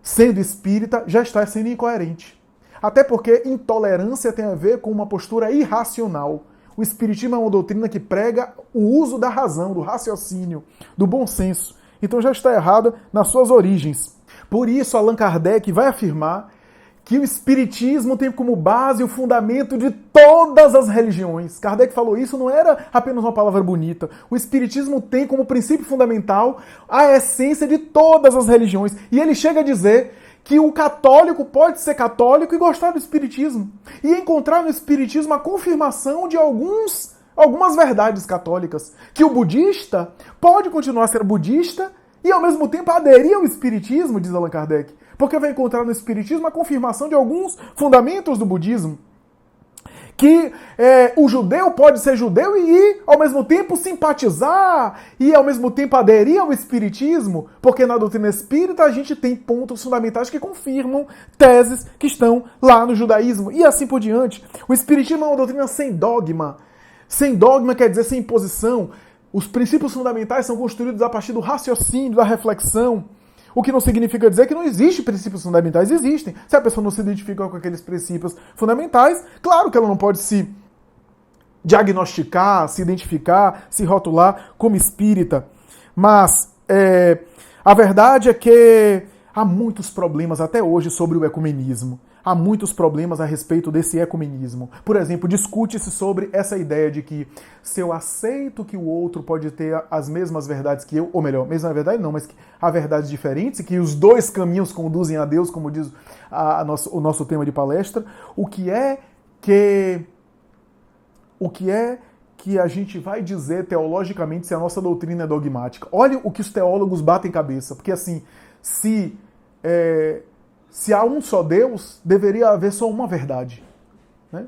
sendo espírita, já está sendo incoerente. Até porque intolerância tem a ver com uma postura irracional. O espiritismo é uma doutrina que prega o uso da razão, do raciocínio, do bom senso. Então já está errado nas suas origens. Por isso, Allan Kardec vai afirmar que o Espiritismo tem como base o fundamento de todas as religiões. Kardec falou isso, não era apenas uma palavra bonita. O Espiritismo tem como princípio fundamental a essência de todas as religiões. E ele chega a dizer que o católico pode ser católico e gostar do Espiritismo. E encontrar no Espiritismo a confirmação de algumas verdades católicas. Que o budista pode continuar a ser budista e ao mesmo tempo aderir ao Espiritismo, diz Allan Kardec. Porque vai encontrar no Espiritismo a confirmação de alguns fundamentos do budismo. que o judeu pode ser judeu e, ao mesmo tempo, simpatizar e, ao mesmo tempo, aderir ao espiritismo, porque na doutrina espírita a gente tem pontos fundamentais que confirmam teses que estão lá no judaísmo e assim por diante. O espiritismo é uma doutrina sem dogma. Sem dogma quer dizer sem imposição. Os princípios fundamentais são construídos a partir do raciocínio, da reflexão. O que não significa dizer que não existem princípios fundamentais. Existem. Se a pessoa não se identifica com aqueles princípios fundamentais, claro que ela não pode se diagnosticar, se identificar, se rotular como espírita. Mas a verdade é que há muitos problemas até hoje sobre o ecumenismo. Há muitos problemas a respeito desse ecumenismo. Por exemplo, discute-se sobre essa ideia de que se eu aceito que o outro pode ter as mesmas verdades que eu, ou melhor, mesma verdade não, mas que há verdades diferentes e que os dois caminhos conduzem a Deus, como diz o nosso tema de palestra, o que é que a gente vai dizer teologicamente se a nossa doutrina é dogmática? Olha o que os teólogos batem cabeça, porque assim, se há um só Deus, deveria haver só uma verdade. Né?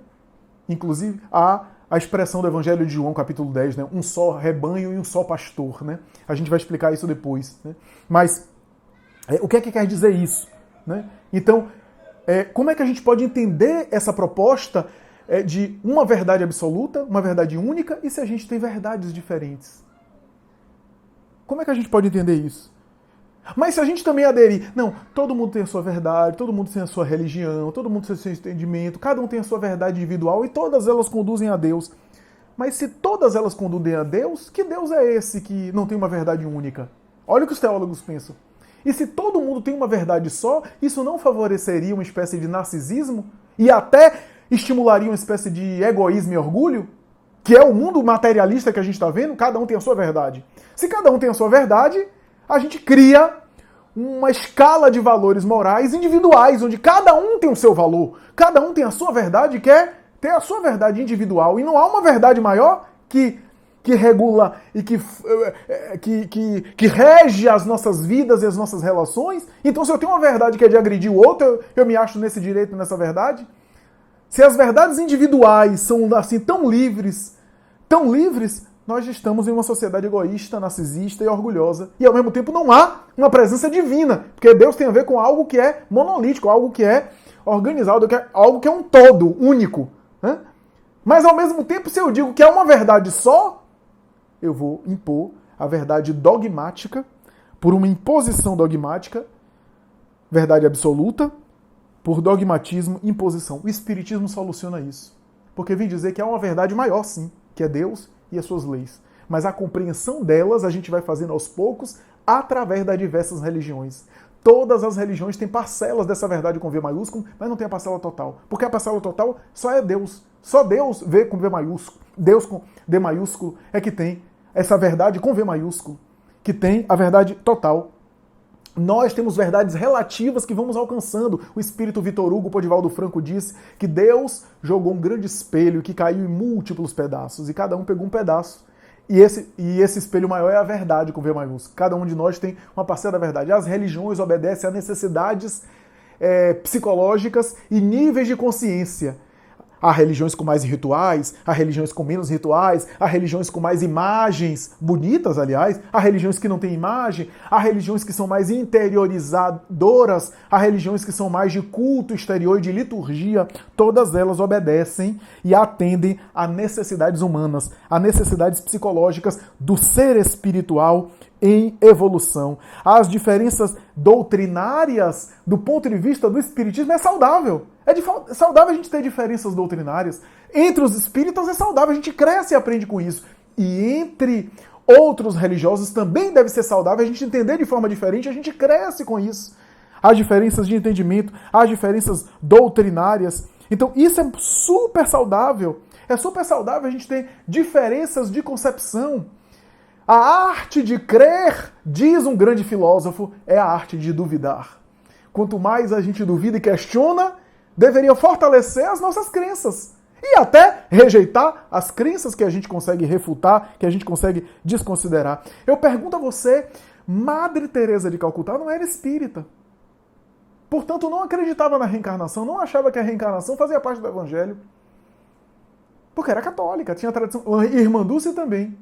Inclusive, há a expressão do Evangelho de João, capítulo 10, né? Um só rebanho e um só pastor. Né? A gente vai explicar isso depois. Né? Mas, o que é que quer dizer isso? Né? Então, como é que a gente pode entender essa proposta de uma verdade absoluta, uma verdade única, e se a gente tem verdades diferentes? Como é que a gente pode entender isso? Mas se a gente também aderir, não, todo mundo tem a sua verdade, todo mundo tem a sua religião, todo mundo tem o seu entendimento, cada um tem a sua verdade individual e todas elas conduzem a Deus. Mas se todas elas conduzem a Deus, que Deus é esse que não tem uma verdade única? Olha o que os teólogos pensam. E se todo mundo tem uma verdade só, isso não favoreceria uma espécie de narcisismo e até estimularia uma espécie de egoísmo e orgulho? Que é o mundo materialista que a gente está vendo, cada um tem a sua verdade. Se cada um tem a sua verdade, a gente cria uma escala de valores morais individuais, onde cada um tem o seu valor, cada um tem a sua verdade, quer ter a sua verdade individual. E não há uma verdade maior que regula e que rege as nossas vidas e as nossas relações. Então, se eu tenho uma verdade que é de agredir o outro, eu me acho nesse direito, nessa verdade. Se as verdades individuais são assim tão livres, nós estamos em uma sociedade egoísta, narcisista e orgulhosa. E ao mesmo tempo não há uma presença divina. Porque Deus tem a ver com algo que é monolítico, algo que é organizado, algo que é um todo, único. Né? Mas ao mesmo tempo, se eu digo que é uma verdade só, eu vou impor a verdade dogmática, por uma imposição dogmática, verdade absoluta, por dogmatismo, imposição. O Espiritismo soluciona isso. Porque vem dizer que há uma verdade maior, sim, que é Deus e as suas leis. Mas a compreensão delas a gente vai fazendo aos poucos através das diversas religiões. Todas as religiões têm parcelas dessa verdade com V maiúsculo, mas não tem a parcela total. Porque a parcela total só é Deus. Só Deus, V com V maiúsculo, Deus com D maiúsculo, é que tem essa verdade com V maiúsculo, que tem a verdade total. Nós temos verdades relativas que vamos alcançando. O espírito Vitor Hugo Podivaldo Franco disse que Deus jogou um grande espelho que caiu em múltiplos pedaços e cada um pegou um pedaço. E esse espelho maior é a verdade com V maiúsculo. Cada um de nós tem uma parcela da verdade. As religiões obedecem a necessidades psicológicas e níveis de consciência. Há religiões com mais rituais, há religiões com menos rituais, há religiões com mais imagens, bonitas, aliás, há religiões que não têm imagem, há religiões que são mais interiorizadoras, há religiões que são mais de culto exterior e de liturgia. Todas elas obedecem e atendem a necessidades humanas, a necessidades psicológicas do ser espiritual em evolução. As diferenças doutrinárias do ponto de vista do espiritismo é saudável. É saudável a gente ter diferenças doutrinárias. Entre os espíritas é saudável, a gente cresce e aprende com isso. E entre outros religiosos também deve ser saudável a gente entender de forma diferente, a gente cresce com isso. Há diferenças de entendimento, há diferenças doutrinárias. Então isso é super saudável. É super saudável a gente ter diferenças de concepção. A arte de crer, diz um grande filósofo, é a arte de duvidar. Quanto mais a gente duvida e questiona, deveria fortalecer as nossas crenças. E até rejeitar as crenças que a gente consegue refutar, que a gente consegue desconsiderar. Eu pergunto a você, Madre Teresa de Calcutá não era espírita. Portanto, não acreditava na reencarnação, não achava que a reencarnação fazia parte do Evangelho. Porque era católica, tinha tradição. Irmã Dulce também.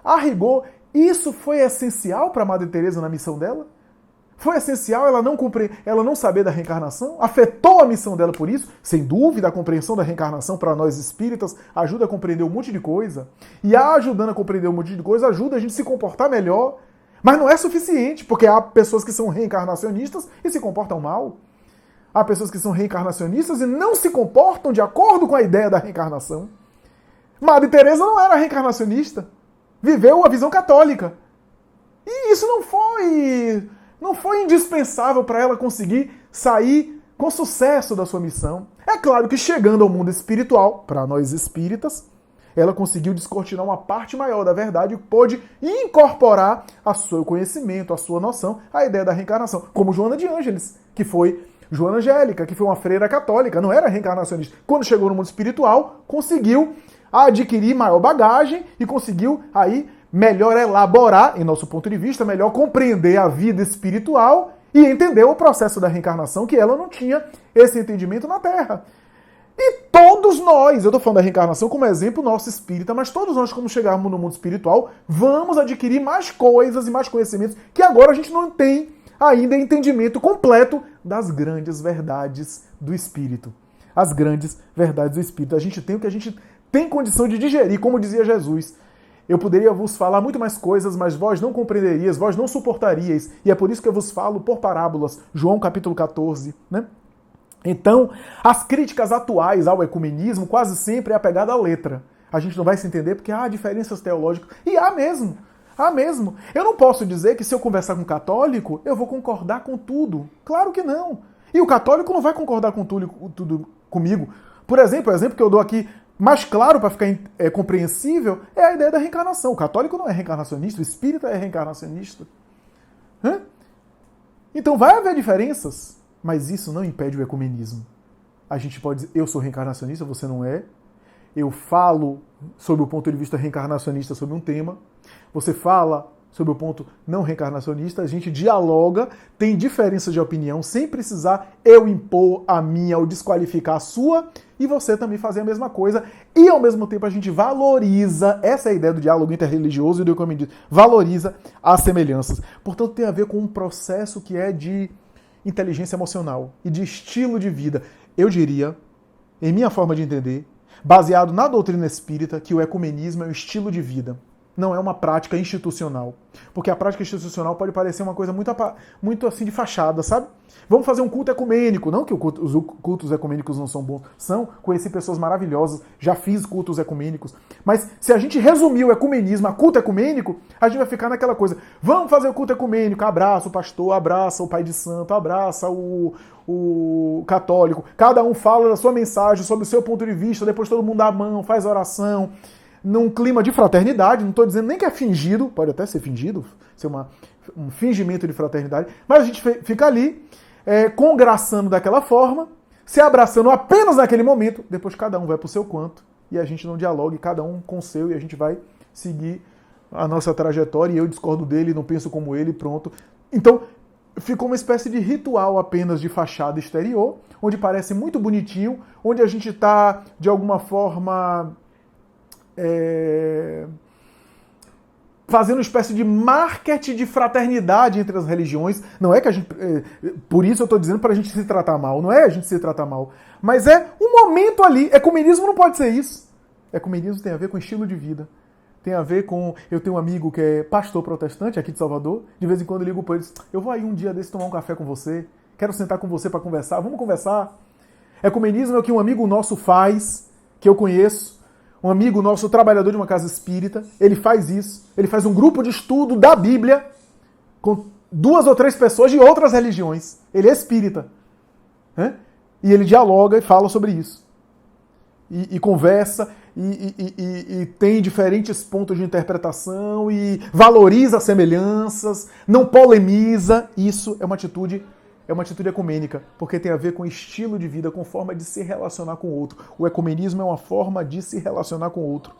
A rigor, isso foi essencial para a Madre Teresa na missão dela? Foi essencial ela não saber da reencarnação? Afetou a missão dela por isso? Sem dúvida, a compreensão da reencarnação para nós espíritas ajuda a compreender um monte de coisa. E ajudando a compreender um monte de coisa, ajuda a gente a se comportar melhor. Mas não é suficiente, porque há pessoas que são reencarnacionistas e se comportam mal. Há pessoas que são reencarnacionistas e não se comportam de acordo com a ideia da reencarnação. Madre Teresa não era reencarnacionista. Viveu a visão católica. E isso não foi indispensável para ela conseguir sair com sucesso da sua missão. É claro que chegando ao mundo espiritual, para nós espíritas, ela conseguiu descortinar uma parte maior da verdade e pôde incorporar a seu conhecimento, a sua noção, a ideia da reencarnação. Como Joana de Ângeles, que foi Joana Angélica, que foi uma freira católica, não era reencarnacionista. Quando chegou no mundo espiritual, conseguiu adquirir maior bagagem e conseguiu aí melhor elaborar, em nosso ponto de vista, melhor compreender a vida espiritual e entender o processo da reencarnação, que ela não tinha esse entendimento na Terra. E todos nós, eu estou falando da reencarnação como exemplo nosso espírita, mas todos nós, quando chegarmos no mundo espiritual, vamos adquirir mais coisas e mais conhecimentos que agora a gente não tem ainda entendimento completo das grandes verdades do Espírito. As grandes verdades do Espírito. A gente tem o que a gente tem condição de digerir, como dizia Jesus. Eu poderia vos falar muito mais coisas, mas vós não compreenderias, vós não suportaríeis. E é por isso que eu vos falo por parábolas. João capítulo 14, né? Então, as críticas atuais ao ecumenismo quase sempre é apegada à letra. A gente não vai se entender porque há diferenças teológicas. E há mesmo. Há mesmo. Eu não posso dizer que se eu conversar com um católico, eu vou concordar com tudo. Claro que não. E o católico não vai concordar com tudo comigo. Por exemplo, o exemplo que eu dou aqui mais claro para ficar compreensível é a ideia da reencarnação. O católico não é reencarnacionista, o espírita é reencarnacionista. Então vai haver diferenças, mas isso não impede o ecumenismo. A gente pode dizer, eu sou reencarnacionista, você não é. Eu falo sobre o ponto de vista reencarnacionista sobre um tema. Você fala sobre o ponto não reencarnacionista, a gente dialoga, tem diferença de opinião, sem precisar eu impor a minha ou desqualificar a sua, e você também fazer a mesma coisa, e ao mesmo tempo a gente valoriza, essa é a ideia do diálogo interreligioso e do ecumenismo, valoriza as semelhanças. Portanto, tem a ver com um processo que é de inteligência emocional e de estilo de vida. Eu diria, em minha forma de entender, baseado na doutrina espírita, que o ecumenismo é um estilo de vida. Não é uma prática institucional. Porque a prática institucional pode parecer uma coisa muito assim de fachada, sabe? Vamos fazer um culto ecumênico. Não que os cultos ecumênicos não são bons. São. Conheci pessoas maravilhosas, já fiz cultos ecumênicos. Mas se a gente resumir o ecumenismo a culto ecumênico, a gente vai ficar naquela coisa. Vamos fazer o culto ecumênico. Abraça o pastor, abraça o pai de santo, abraça o católico. Cada um fala da sua mensagem, sobre o seu ponto de vista, depois todo mundo dá a mão, faz oração. Num clima de fraternidade, não estou dizendo nem que é fingido, pode até ser fingido, ser um fingimento de fraternidade, mas a gente fica ali, congraçando daquela forma, se abraçando apenas naquele momento, depois cada um vai para o seu canto, e a gente não dialoga, cada um com o seu, e a gente vai seguir a nossa trajetória, e eu discordo dele, não penso como ele, pronto. Então, ficou uma espécie de ritual apenas de fachada exterior, onde parece muito bonitinho, onde a gente está, de alguma forma, fazendo uma espécie de marketing de fraternidade entre as religiões. Não é que a gente... por isso eu estou dizendo para a gente se tratar mal. Não é a gente se tratar mal. Mas é um momento ali. Ecumenismo não pode ser isso. Ecumenismo tem a ver com estilo de vida. Tem a ver com... Eu tenho um amigo que é pastor protestante aqui de Salvador. De vez em quando eu ligo para ele e diz, eu vou aí um dia desse tomar um café com você. Quero sentar com você para conversar. Vamos conversar. Ecumenismo é o que um amigo nosso faz, que eu conheço. Um amigo nosso, trabalhador de uma casa espírita, ele faz isso. Ele faz um grupo de estudo da Bíblia com 2 ou 3 pessoas de outras religiões. Ele é espírita. E ele dialoga e fala sobre isso. E conversa, e tem diferentes pontos de interpretação, e valoriza as semelhanças, não polemiza. Isso é uma atitude ecumênica, porque tem a ver com estilo de vida, com forma de se relacionar com o outro. O ecumenismo é uma forma de se relacionar com o outro.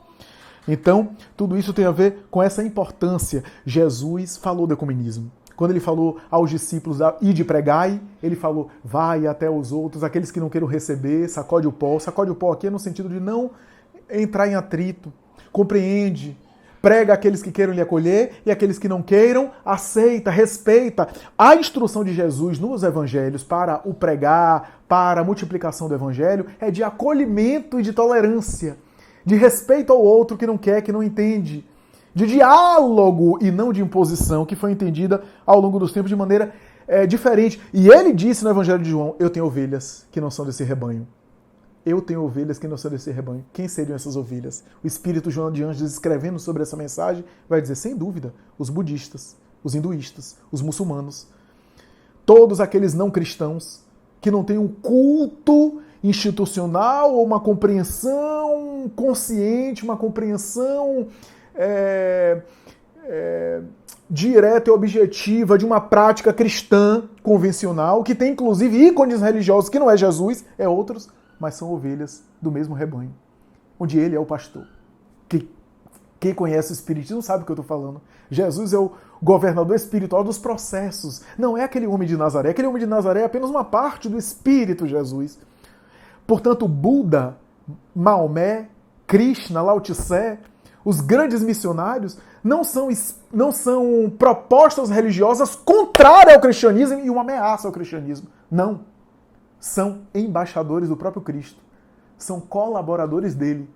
Então, tudo isso tem a ver com essa importância. Jesus falou do ecumenismo. Quando ele falou aos discípulos, ide pregai, ele falou, vai até os outros, aqueles que não queiram receber, sacode o pó. Sacode o pó aqui é no sentido de não entrar em atrito, compreende, prega aqueles que queiram lhe acolher e aqueles que não queiram, aceita, respeita. A instrução de Jesus nos evangelhos para o pregar, para a multiplicação do evangelho, é de acolhimento e de tolerância, de respeito ao outro que não quer, que não entende, de diálogo e não de imposição, que foi entendida ao longo dos tempos de maneira diferente. E ele disse no evangelho de João, eu tenho ovelhas que não são desse rebanho. Eu tenho ovelhas que não são desse rebanho. Quem seriam essas ovelhas? O Espírito João de Anjos, escrevendo sobre essa mensagem, vai dizer, sem dúvida, os budistas, os hinduístas, os muçulmanos, todos aqueles não cristãos que não têm um culto institucional ou uma compreensão consciente, uma compreensão direta e objetiva de uma prática cristã convencional, que tem inclusive ícones religiosos que não é Jesus, é outros, mas são ovelhas do mesmo rebanho, onde ele é o pastor. Quem conhece o Espiritismo sabe o que eu estou falando. Jesus é o governador espiritual dos processos. Não é aquele homem de Nazaré. Aquele homem de Nazaré é apenas uma parte do Espírito Jesus. Portanto, Buda, Maomé, Krishna, Lao Tse, os grandes missionários, não são propostas religiosas contrárias ao cristianismo e uma ameaça ao cristianismo. Não. São embaixadores do próprio Cristo. São colaboradores dele.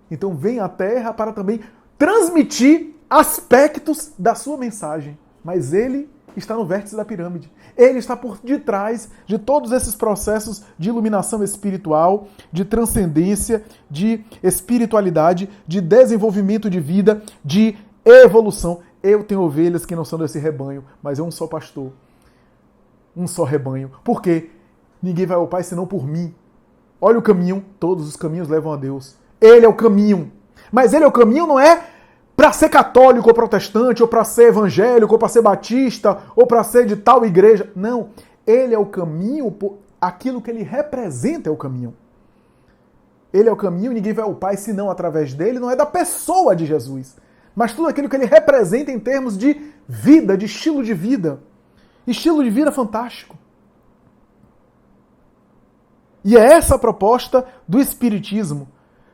Então vem à Terra para também transmitir aspectos da sua mensagem. Mas ele está no vértice da pirâmide. Ele está por detrás de todos esses processos de iluminação espiritual, de transcendência, de espiritualidade, de desenvolvimento de vida, de evolução. Eu tenho ovelhas que não são desse rebanho, mas é um só pastor. Um só rebanho. Por quê? Ninguém vai ao Pai senão por mim. Olha o caminho, todos os caminhos levam a Deus. Ele é o caminho. Mas ele é o caminho não é para ser católico ou protestante, ou para ser evangélico, ou para ser batista, ou para ser de tal igreja. Não. Ele é o caminho, aquilo que ele representa é o caminho. Ele é o caminho e ninguém vai ao Pai senão através dele, não é da pessoa de Jesus. Mas tudo aquilo que ele representa em termos de vida, de estilo de vida. Estilo de vida fantástico. E é essa a proposta do Espiritismo.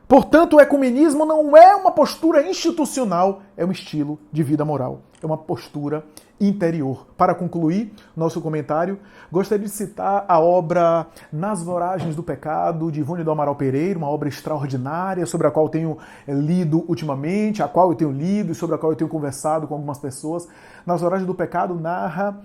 Portanto, o ecumenismo não é uma postura institucional, é um estilo de vida moral. É uma postura interior. Para concluir nosso comentário, gostaria de citar a obra Nas Voragens do Pecado, de Ivone do Amaral Pereira, uma obra extraordinária, sobre a qual tenho lido ultimamente, a qual eu tenho lido e sobre a qual eu tenho conversado com algumas pessoas. Nas Voragens do Pecado narra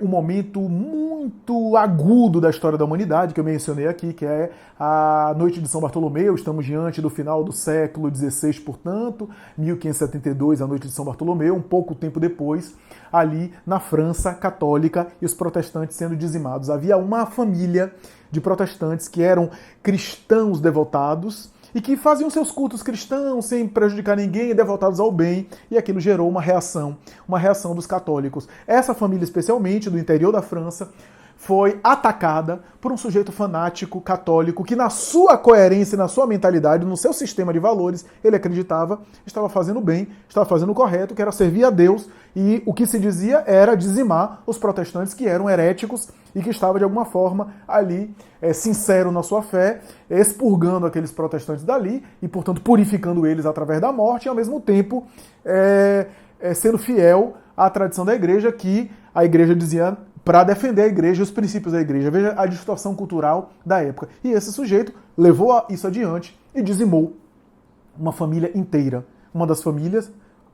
um momento muito agudo da história da humanidade, que eu mencionei aqui, que é a Noite de São Bartolomeu. Estamos diante do final do século XVI, portanto, 1572, a Noite de São Bartolomeu, um pouco tempo depois, ali na França católica, e os protestantes sendo dizimados. Havia uma família de protestantes que eram cristãos devotados, e que faziam seus cultos cristãos sem prejudicar ninguém, devotados ao bem, e aquilo gerou uma reação dos católicos. Essa família, especialmente do interior da França, foi atacada por um sujeito fanático católico que, na sua coerência, na sua mentalidade, no seu sistema de valores, ele acreditava estava fazendo bem, estava fazendo o correto, que era servir a Deus, e o que se dizia era dizimar os protestantes que eram heréticos e que estava, de alguma forma, ali, sincero na sua fé, expurgando aqueles protestantes dali e, portanto, purificando eles através da morte e, ao mesmo tempo, sendo fiel à tradição da igreja, que a igreja dizia para defender a igreja e os princípios da igreja. Veja a distorção cultural da época. E esse sujeito levou isso adiante e dizimou uma família inteira.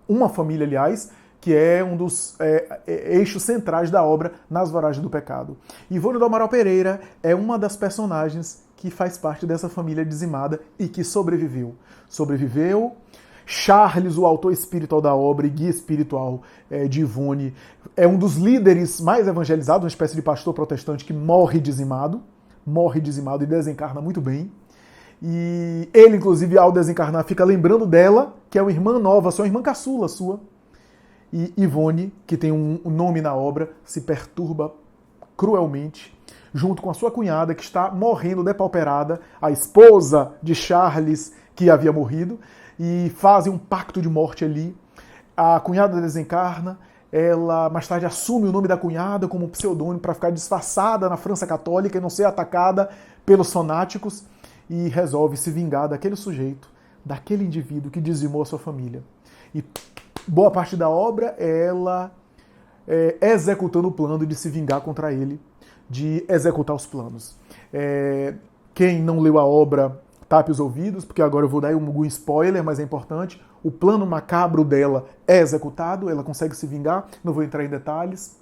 Uma família, aliás, que é um dos eixos centrais da obra Nas Voragens do Pecado. Ivone do Amaral Pereira é uma das personagens que faz parte dessa família dizimada e que sobreviveu. Charles, o autor espiritual da obra e guia espiritual de Ivone, é um dos líderes mais evangelizados, uma espécie de pastor protestante que morre dizimado e desencarna muito bem. E ele, inclusive, ao desencarnar, fica lembrando dela, que é uma irmã nova, sua irmã caçula sua. E Ivone, que tem um nome na obra, se perturba cruelmente, junto com a sua cunhada, que está morrendo depauperada, a esposa de Charles, que havia morrido, e fazem um pacto de morte ali. A cunhada desencarna, ela mais tarde assume o nome da cunhada como pseudônimo para ficar disfarçada na França Católica e não ser atacada pelos fanáticos, e resolve se vingar daquele sujeito daquele indivíduo que dizimou a sua família. E boa parte da obra é ela executando o plano de se vingar contra ele, de executar os planos. Quem não leu a obra, tape os ouvidos, porque agora eu vou dar algum spoiler, mas é importante. O plano macabro dela é executado, ela consegue se vingar, não vou entrar em detalhes.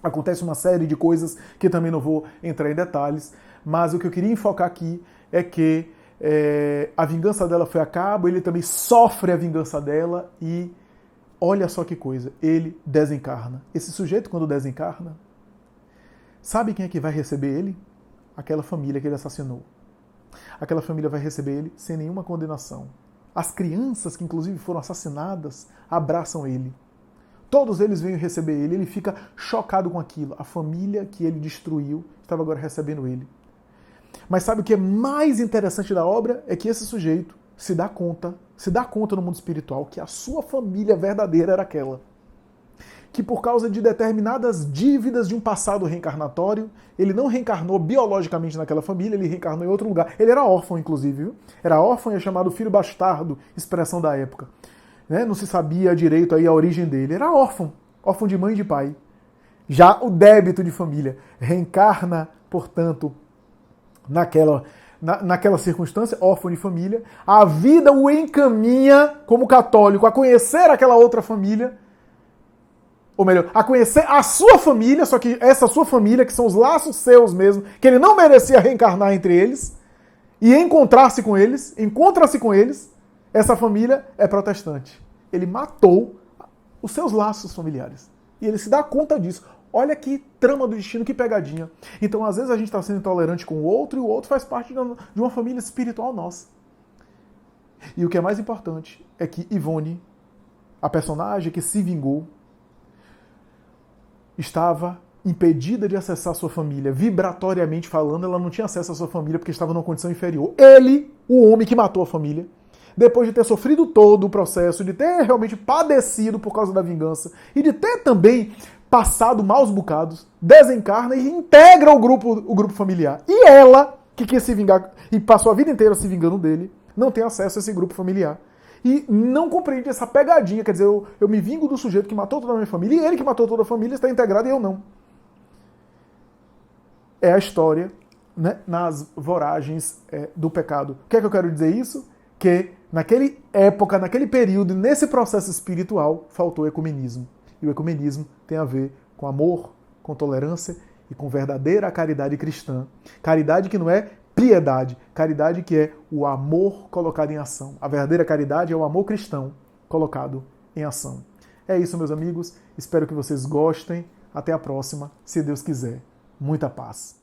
Acontece uma série de coisas que também não vou entrar em detalhes, mas o que eu queria enfocar aqui é que a vingança dela foi a cabo, ele também sofre a vingança dela e olha só que coisa, ele desencarna. Esse sujeito, quando desencarna, sabe quem é que vai receber ele? Aquela família que ele assassinou. Aquela família vai receber ele sem nenhuma condenação. As crianças que inclusive foram assassinadas abraçam ele. Todos eles vêm receber ele, ele fica chocado com aquilo. A família que ele destruiu estava agora recebendo ele. Mas sabe o que é mais interessante da obra? É que esse sujeito se dá conta no mundo espiritual que a sua família verdadeira era aquela. Que por causa de determinadas dívidas de um passado reencarnatório, ele não reencarnou biologicamente naquela família, ele reencarnou em outro lugar. Ele era órfão, inclusive, viu? Era órfão e é chamado filho bastardo, expressão da época. Não se sabia direito aí a origem dele. Era órfão, órfão de mãe e de pai. Já o débito de família reencarna, portanto, naquela circunstância, órfão de família. A vida o encaminha, como católico, a conhecer aquela outra família, ou melhor, a conhecer a sua família, só que essa sua família, que são os laços seus mesmo, que ele não merecia reencarnar entre eles, e encontra-se com eles, essa família é protestante. Ele matou os seus laços familiares. E ele se dá conta disso. Olha que trama do destino, que pegadinha. Então, às vezes, a gente está sendo intolerante com o outro e o outro faz parte de uma família espiritual nossa. E o que é mais importante é que Ivone, a personagem que se vingou, estava impedida de acessar a sua família. Vibratoriamente falando, ela não tinha acesso à sua família porque estava numa condição inferior. Ele, o homem que matou a família, depois de ter sofrido todo o processo, de ter realmente padecido por causa da vingança e de ter também passado maus bocados, desencarna e integra o grupo familiar. E ela, que quis se vingar e passou a vida inteira se vingando dele, não tem acesso a esse grupo familiar. E não compreende essa pegadinha, quer dizer, eu me vingo do sujeito que matou toda a minha família e ele que matou toda a família está integrado e eu não. É a história, né, nas voragens do pecado. O que é que eu quero dizer isso? Que naquela época, naquele período, nesse processo espiritual, faltou ecumenismo. E o ecumenismo tem a ver com amor, com tolerância e com verdadeira caridade cristã. Caridade que não é piedade, caridade que é o amor colocado em ação. A verdadeira caridade é o amor cristão colocado em ação. É isso, meus amigos. Espero que vocês gostem. Até a próxima, se Deus quiser. Muita paz.